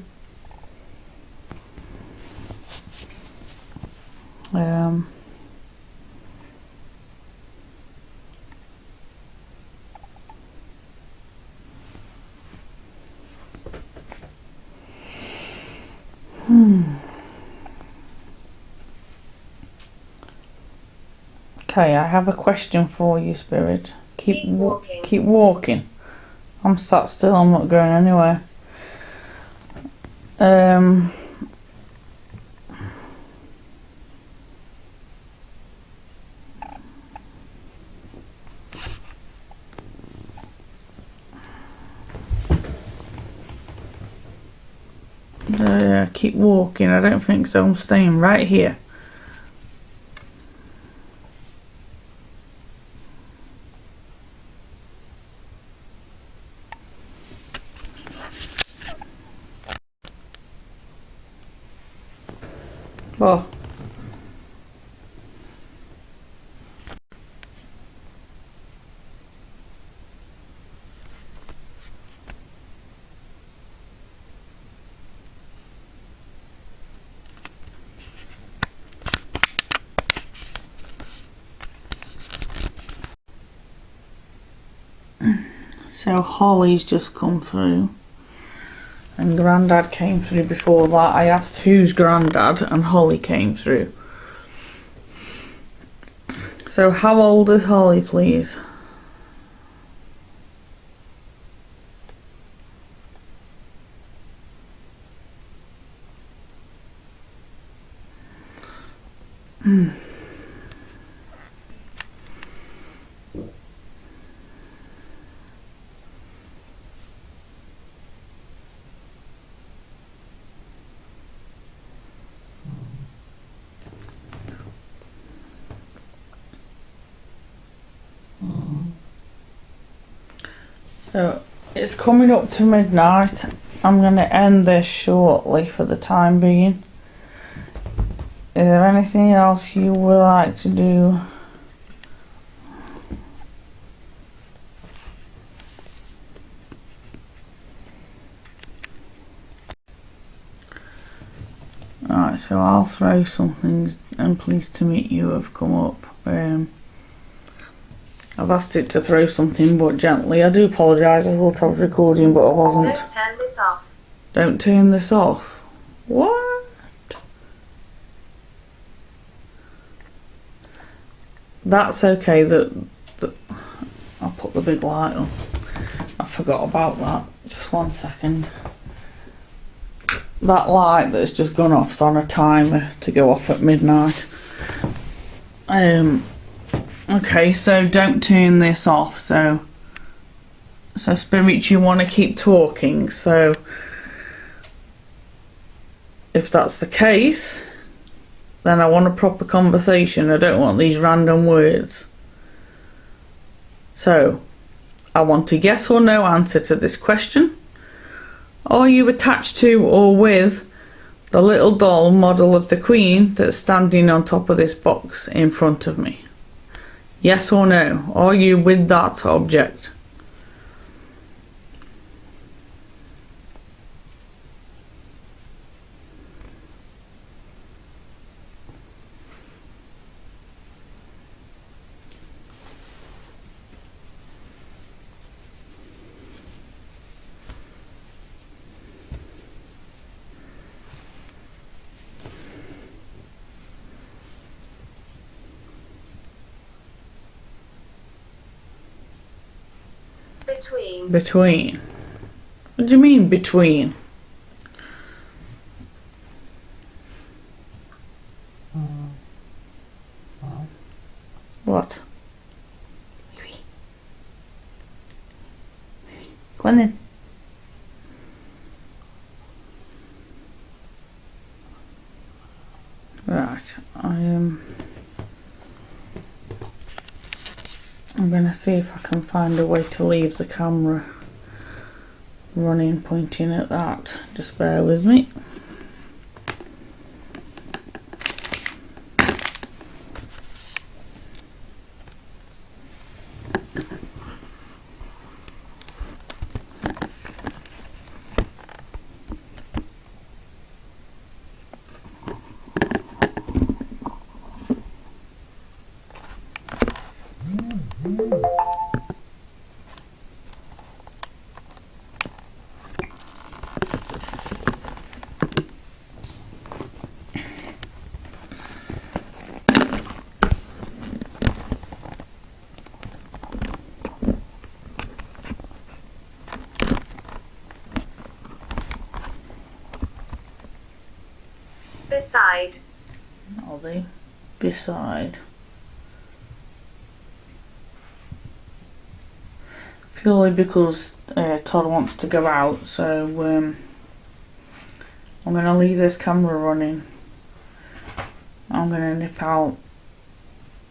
Okay, I have a question for you, Spirit. Keep walking. Keep walking. I'm sat still, I'm not going anywhere. Keep walking. I don't think so. I'm staying right here. Oh. So Holly's just come through, and Grandad came through before that. I asked who's Grandad, and Holly came through. So how old is Holly, please? So it's coming up to midnight. I'm going to end this shortly for the time being. Is there anything else you would like to do? Alright, so I'll throw something, and pleased to meet you have come up. I've asked it to throw something, but gently. I do apologise. I thought I was recording, but I wasn't. Don't turn this off. Don't turn this off. What? That's okay. I'll put the big light on. I forgot about that. Just 1 second. That light that's just gone off is on a timer to go off at midnight. Okay, so don't turn this off. So Spirit, you want to keep talking. So if that's the case, then I want a proper conversation. I don't want these random words. So I want a yes or no answer to this question. Are you attached to or with the little doll model of the Queen that's standing on top of this box in front of me? Yes or no? Are you with that object? Between. Between. What do you mean between? What? Go on then. Right, I'm gonna see if I can find a way to leave the camera running, pointing at that. Just bear with me. Beside. Are they? Beside. Purely because Todd wants to go out, so I'm going to leave this camera running. I'm going to nip out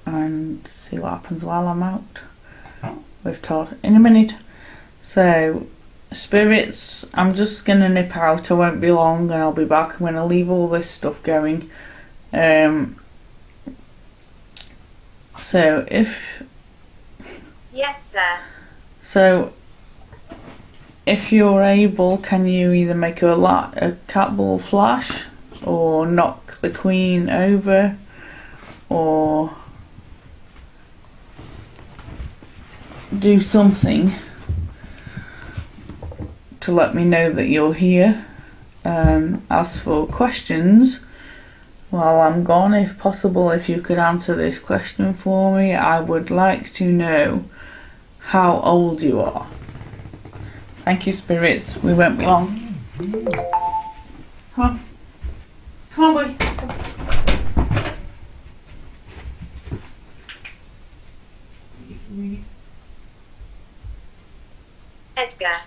and see what happens while I'm out with Todd in a minute. So, spirits, I'm just going to nip out. I won't be long and I'll be back. I'm going to leave all this stuff going. So, Yes, sir. So, if you're able, can you either make a cat ball flash, or knock the Queen over, or do something to let me know that you're here? As for questions, while I'm gone, if possible, if you could answer this question for me, I would like to know how old you are. Thank you, spirits. We won't be long. Come on. Come on, boy. Edgar.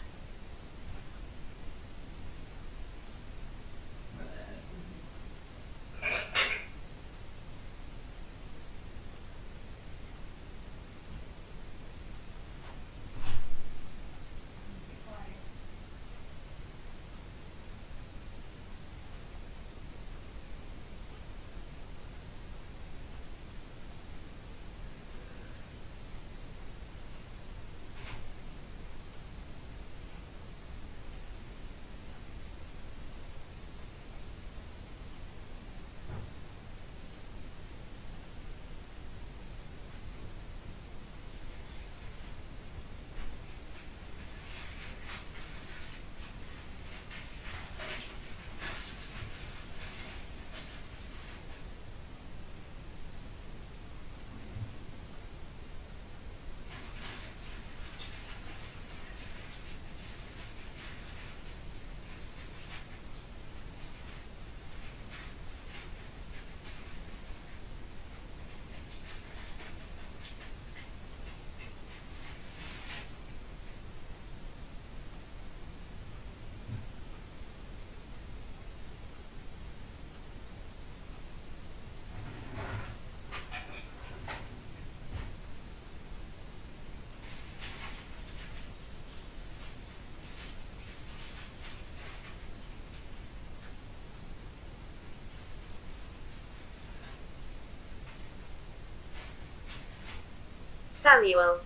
Samuel.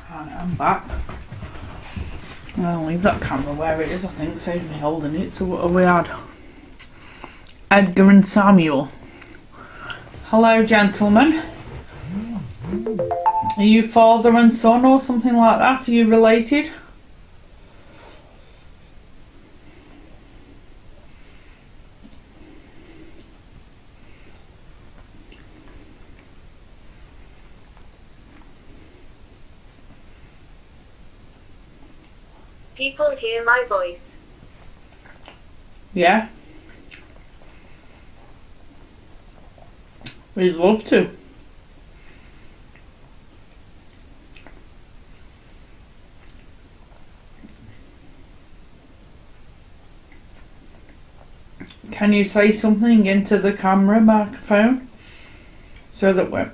Right, I'm back. I'll leave that camera where it is, I think, saves me holding it. So what have we had? Edgar and Samuel. Hello, gentlemen. Are you father and son or something like that? Are you related? People hear my voice. Yeah. We'd love to. Can you say something into the camera microphone? So that we're...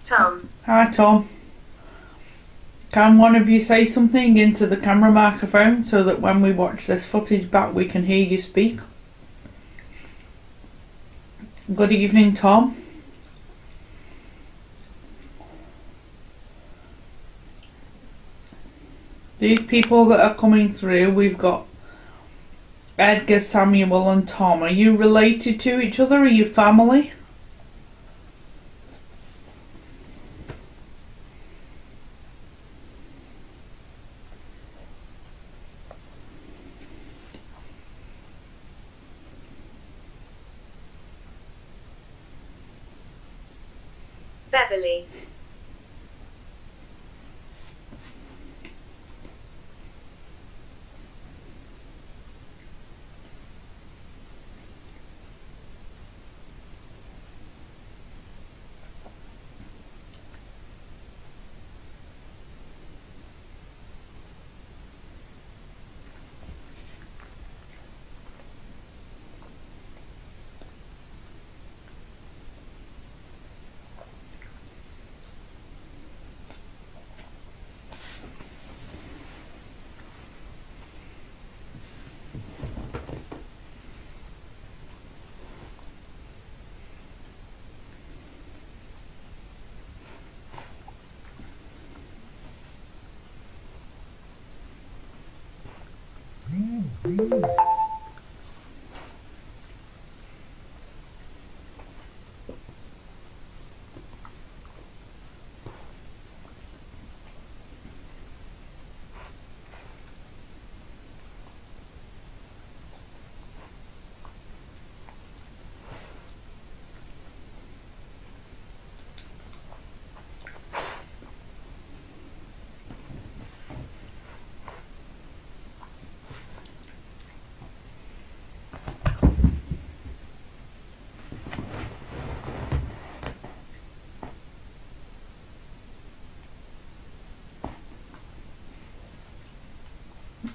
Tom. Hi, Tom. Can one of you say something into the camera microphone so that when we watch this footage back we can hear you speak? Good evening, Tom. These people that are coming through, we've got Edgar, Samuel and Tom. Are you related to each other? Are you family? Beverly.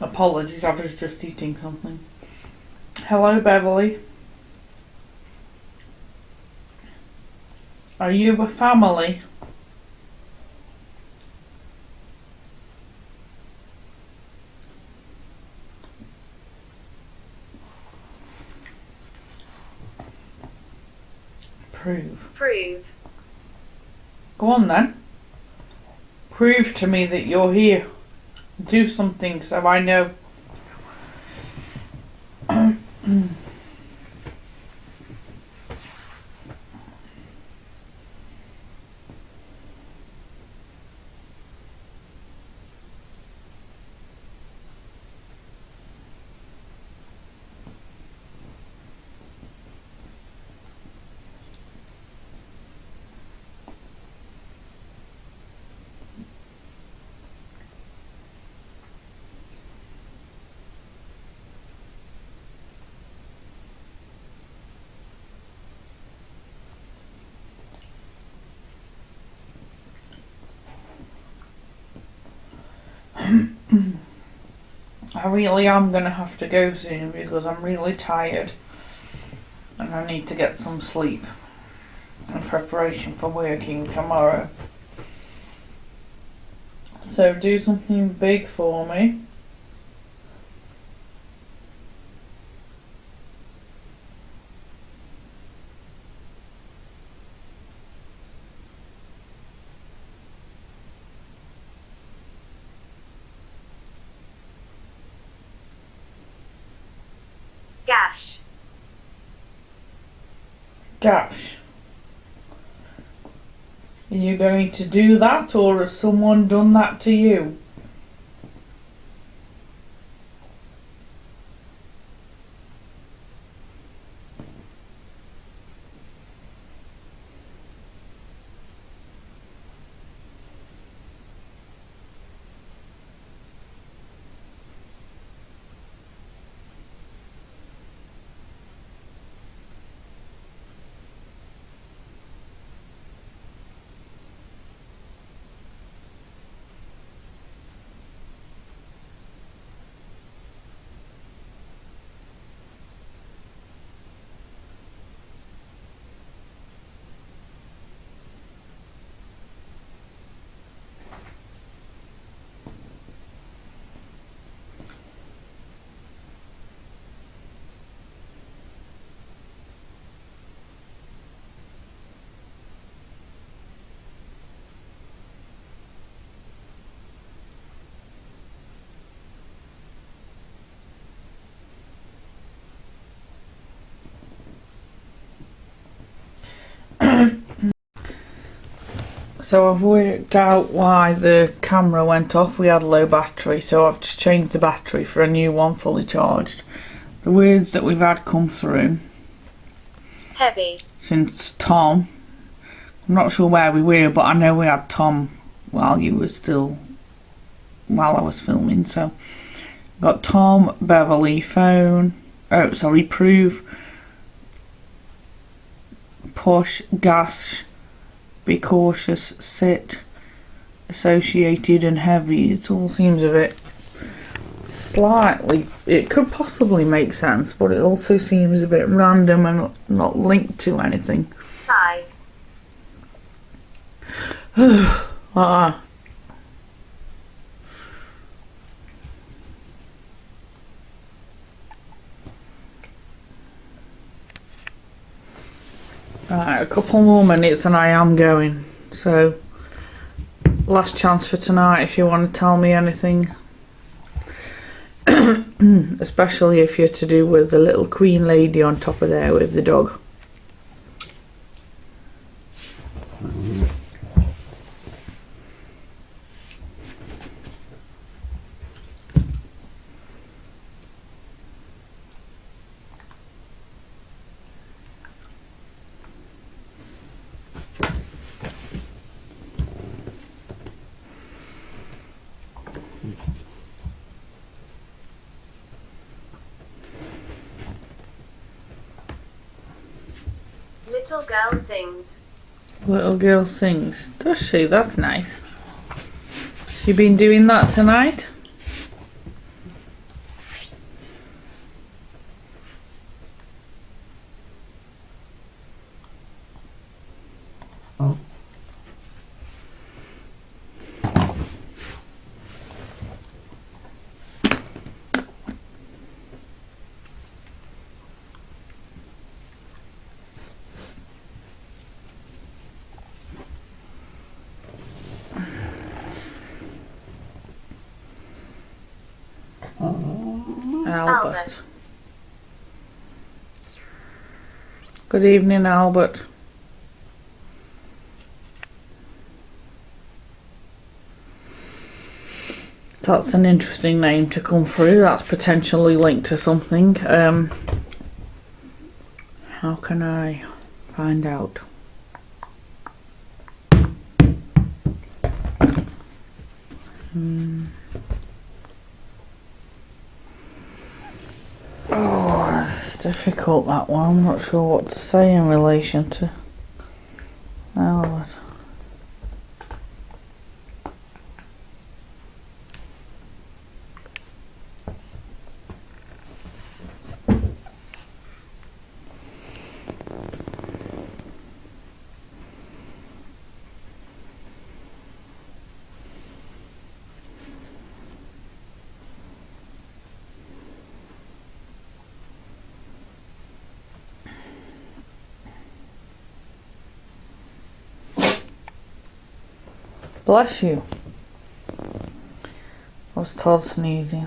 Apologies, I was just eating something. Hello, Beverly. Are you a family? Prove. Go on then. Prove to me that you're here. Do something so I know. I really am going to have to go soon because I'm really tired and I need to get some sleep in preparation for working tomorrow. So do something big for me. Gash. Gash. Are you going to do that, or has someone done that to you? So I've worked out why the camera went off. We had low battery, so I've just changed the battery for a new one fully charged. The words that we've had come through Heavy. since Tom, I'm not sure where we were, but I know we had Tom while I was filming. So got Tom, Beverly, phone, prove, push, gas, be cautious, sit, associated and heavy. It all seems a bit slightly, it could possibly make sense, but it also seems a bit random and not linked to anything. Sigh. Ah. Right, a couple more minutes and I am going. So, last chance for tonight if you want to tell me anything. Especially if you're to do with the little queen lady on top of there with the dog. Little girl sings. Little girl sings. Does she? That's nice. She been doing that tonight? Oh. Albert. Good evening, Albert. That's an interesting name to come through. That's potentially linked to something. How can I find out? Oh, it's difficult, that one. I'm not sure what to say in relation to Albert. Bless you. Was Todd sneezing?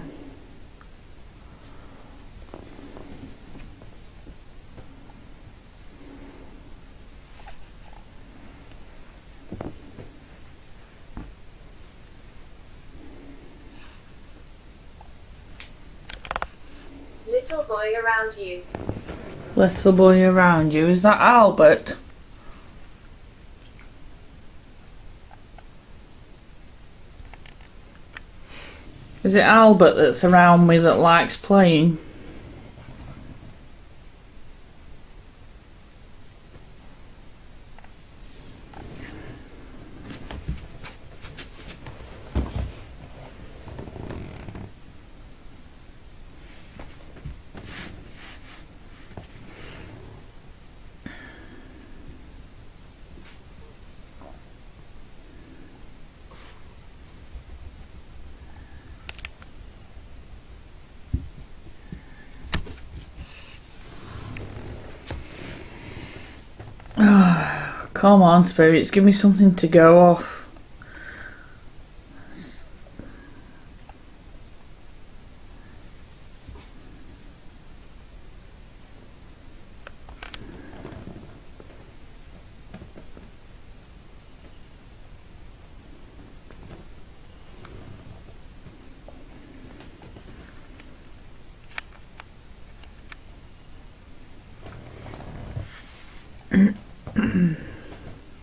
Little boy around you. Little boy around you. Is that Albert? Is it Albert that's around me that likes playing? Come on, spirits, give me something to go off.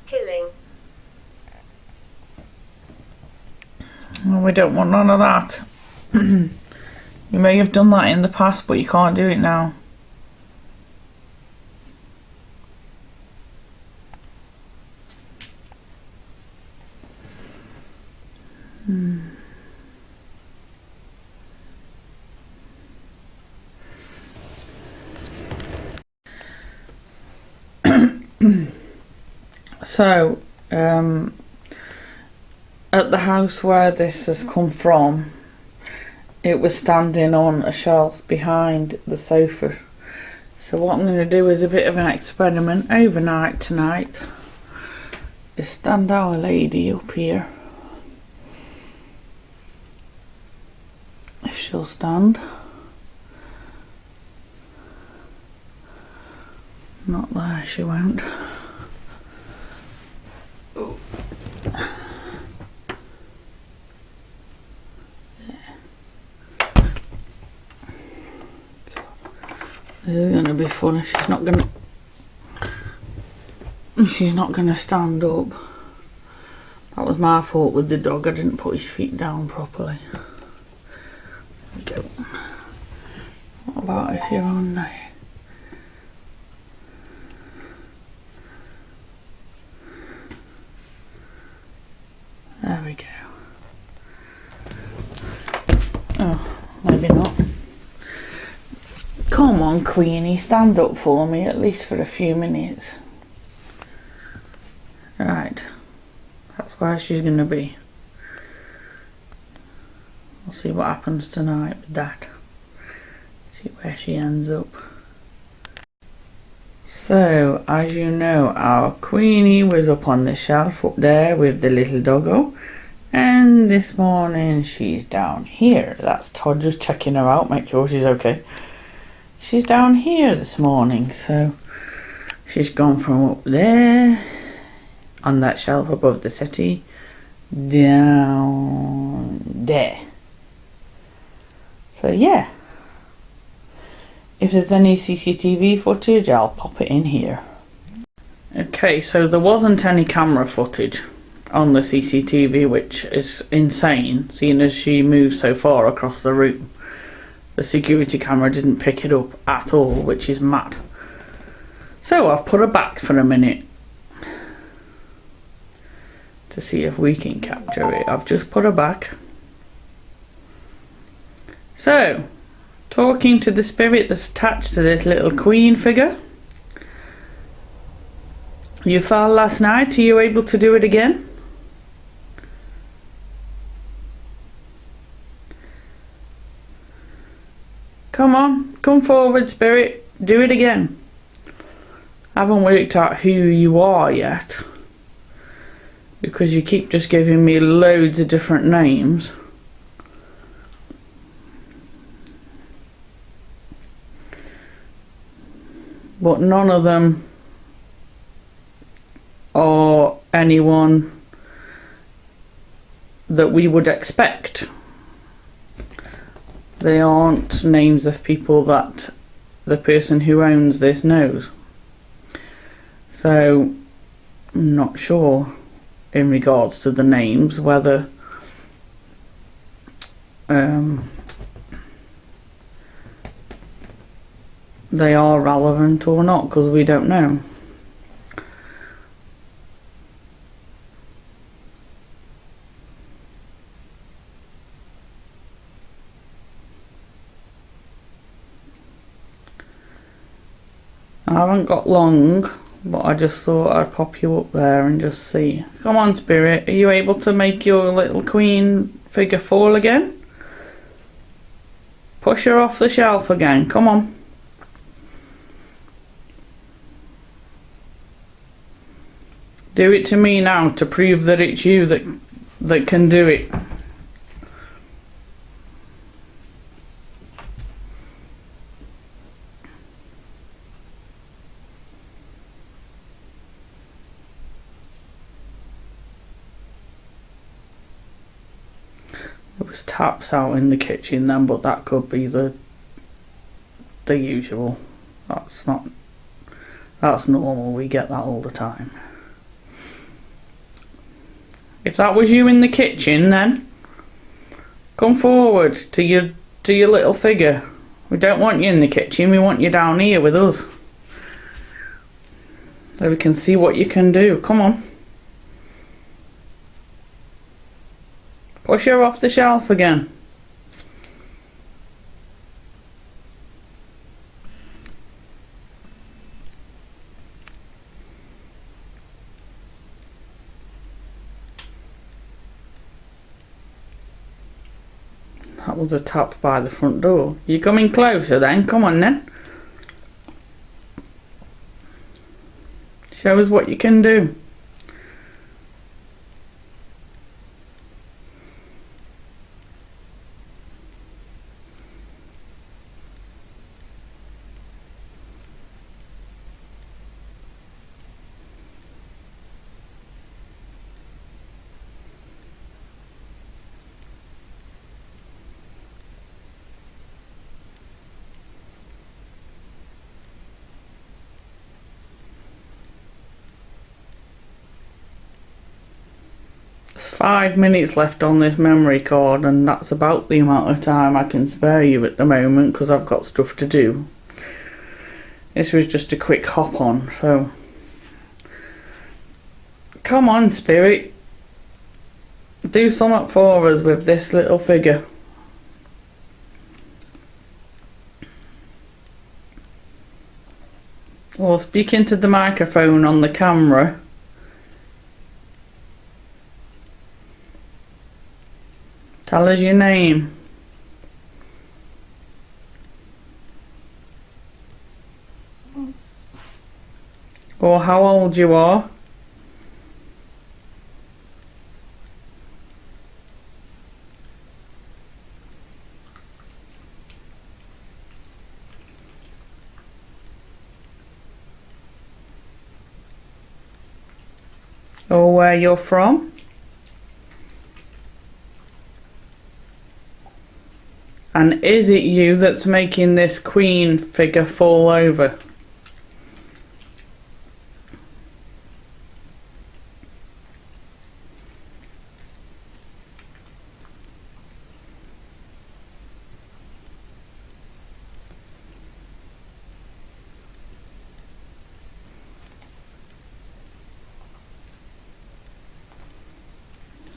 Killing. Well, we don't want none of that. You may have done that in the past, but you can't do it now. So, at the house where this has come from, it was standing on a shelf behind the sofa. So what I'm going to do is a bit of an experiment overnight tonight. Is stand our lady up here. If she'll stand. Not there, she won't. This is going to be fun if she's not going to stand up. That was my fault with the dog. I didn't put his feet down properly. There we go. What about if you're on there? There we go. Oh, maybe not. Come on, Queenie, stand up for me, at least for a few minutes. Right, that's where she's going to be. We'll see what happens tonight with that. See where she ends up. So, as you know, our Queenie was up on the shelf up there with the little doggo. And this morning she's down here. That's Todd just checking her out, make sure she's okay. She's down here this morning, so she's gone from up there on that shelf above the settee down there. So yeah, if there's any CCTV footage, I'll pop it in here. Okay, so there wasn't any camera footage on the CCTV, which is insane, seeing as she moved so far across the room. The security camera didn't pick it up at all, which is mad. So I've put her back for a minute to see if we can capture it. I've just put her back. So, talking to the spirit that's attached to this little queen figure. You fell last night, are you able to do it again? Come on, come forward, spirit, do it again. I haven't worked out who you are yet. because you keep just giving me loads of different names. But none of them are anyone that we would expect. They aren't names of people that the person who owns this knows. So I'm not sure in regards to the names whether they are relevant or not, because we don't know. I haven't got long, but I just thought I'd pop you up there and just see. Come on, Spirit, are you able to make your little queen figure fall again? Push her off the shelf again, come on. Do it to me now to prove that it's you that can do it. There was taps out in the kitchen then, but that could be the usual. That's normal, we get that all the time. If that was you in the kitchen, then come forward to your little figure. We don't want you in the kitchen, we want you down here with us, so we can see what you can do. Come on. Push her off the shelf again. That was a tap by the front door. You coming closer then? Come on then. Show us what you can do. There's 5 minutes left on this memory card, and that's about the amount of time I can spare you at the moment because I've got stuff to do. This was just a quick hop on, so come on, Spirit, do something for us with this little figure. Or speak into the microphone on the camera. Tell us your name. Or how old you are. Or where you're from. And is it you that's making this queen figure fall over?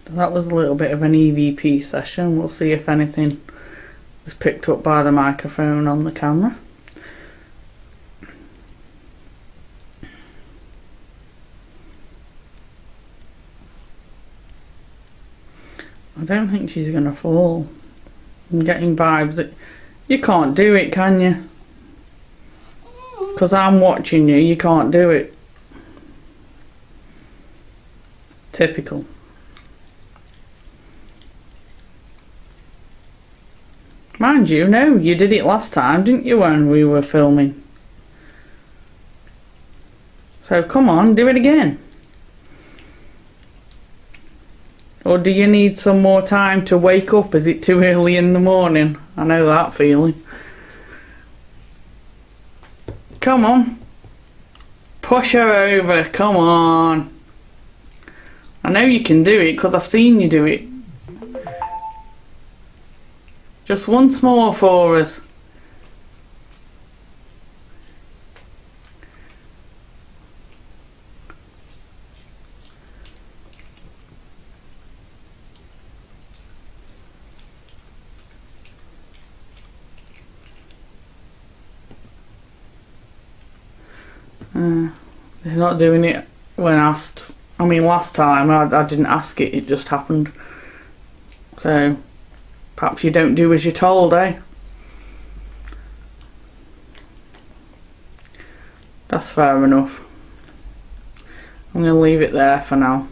That was a little bit of an EVP session. We'll see if anything was picked up by the microphone on the camera. I don't think she's gonna fall. I'm getting vibes that you can't do it, can you? Because I'm watching you, you can't do it. Typical. Mind you, no, you did it last time, didn't you, when we were filming? So come on, do it again. Or do you need some more time to wake up? Is it too early in the morning? I know that feeling. Come on. Push her over, come on. I know you can do it because I've seen you do it. Just once more for us. He's not doing it when asked. I mean, last time I didn't ask it, it just happened. So, perhaps you don't do as you're told, eh? That's fair enough. I'm going to leave it there for now.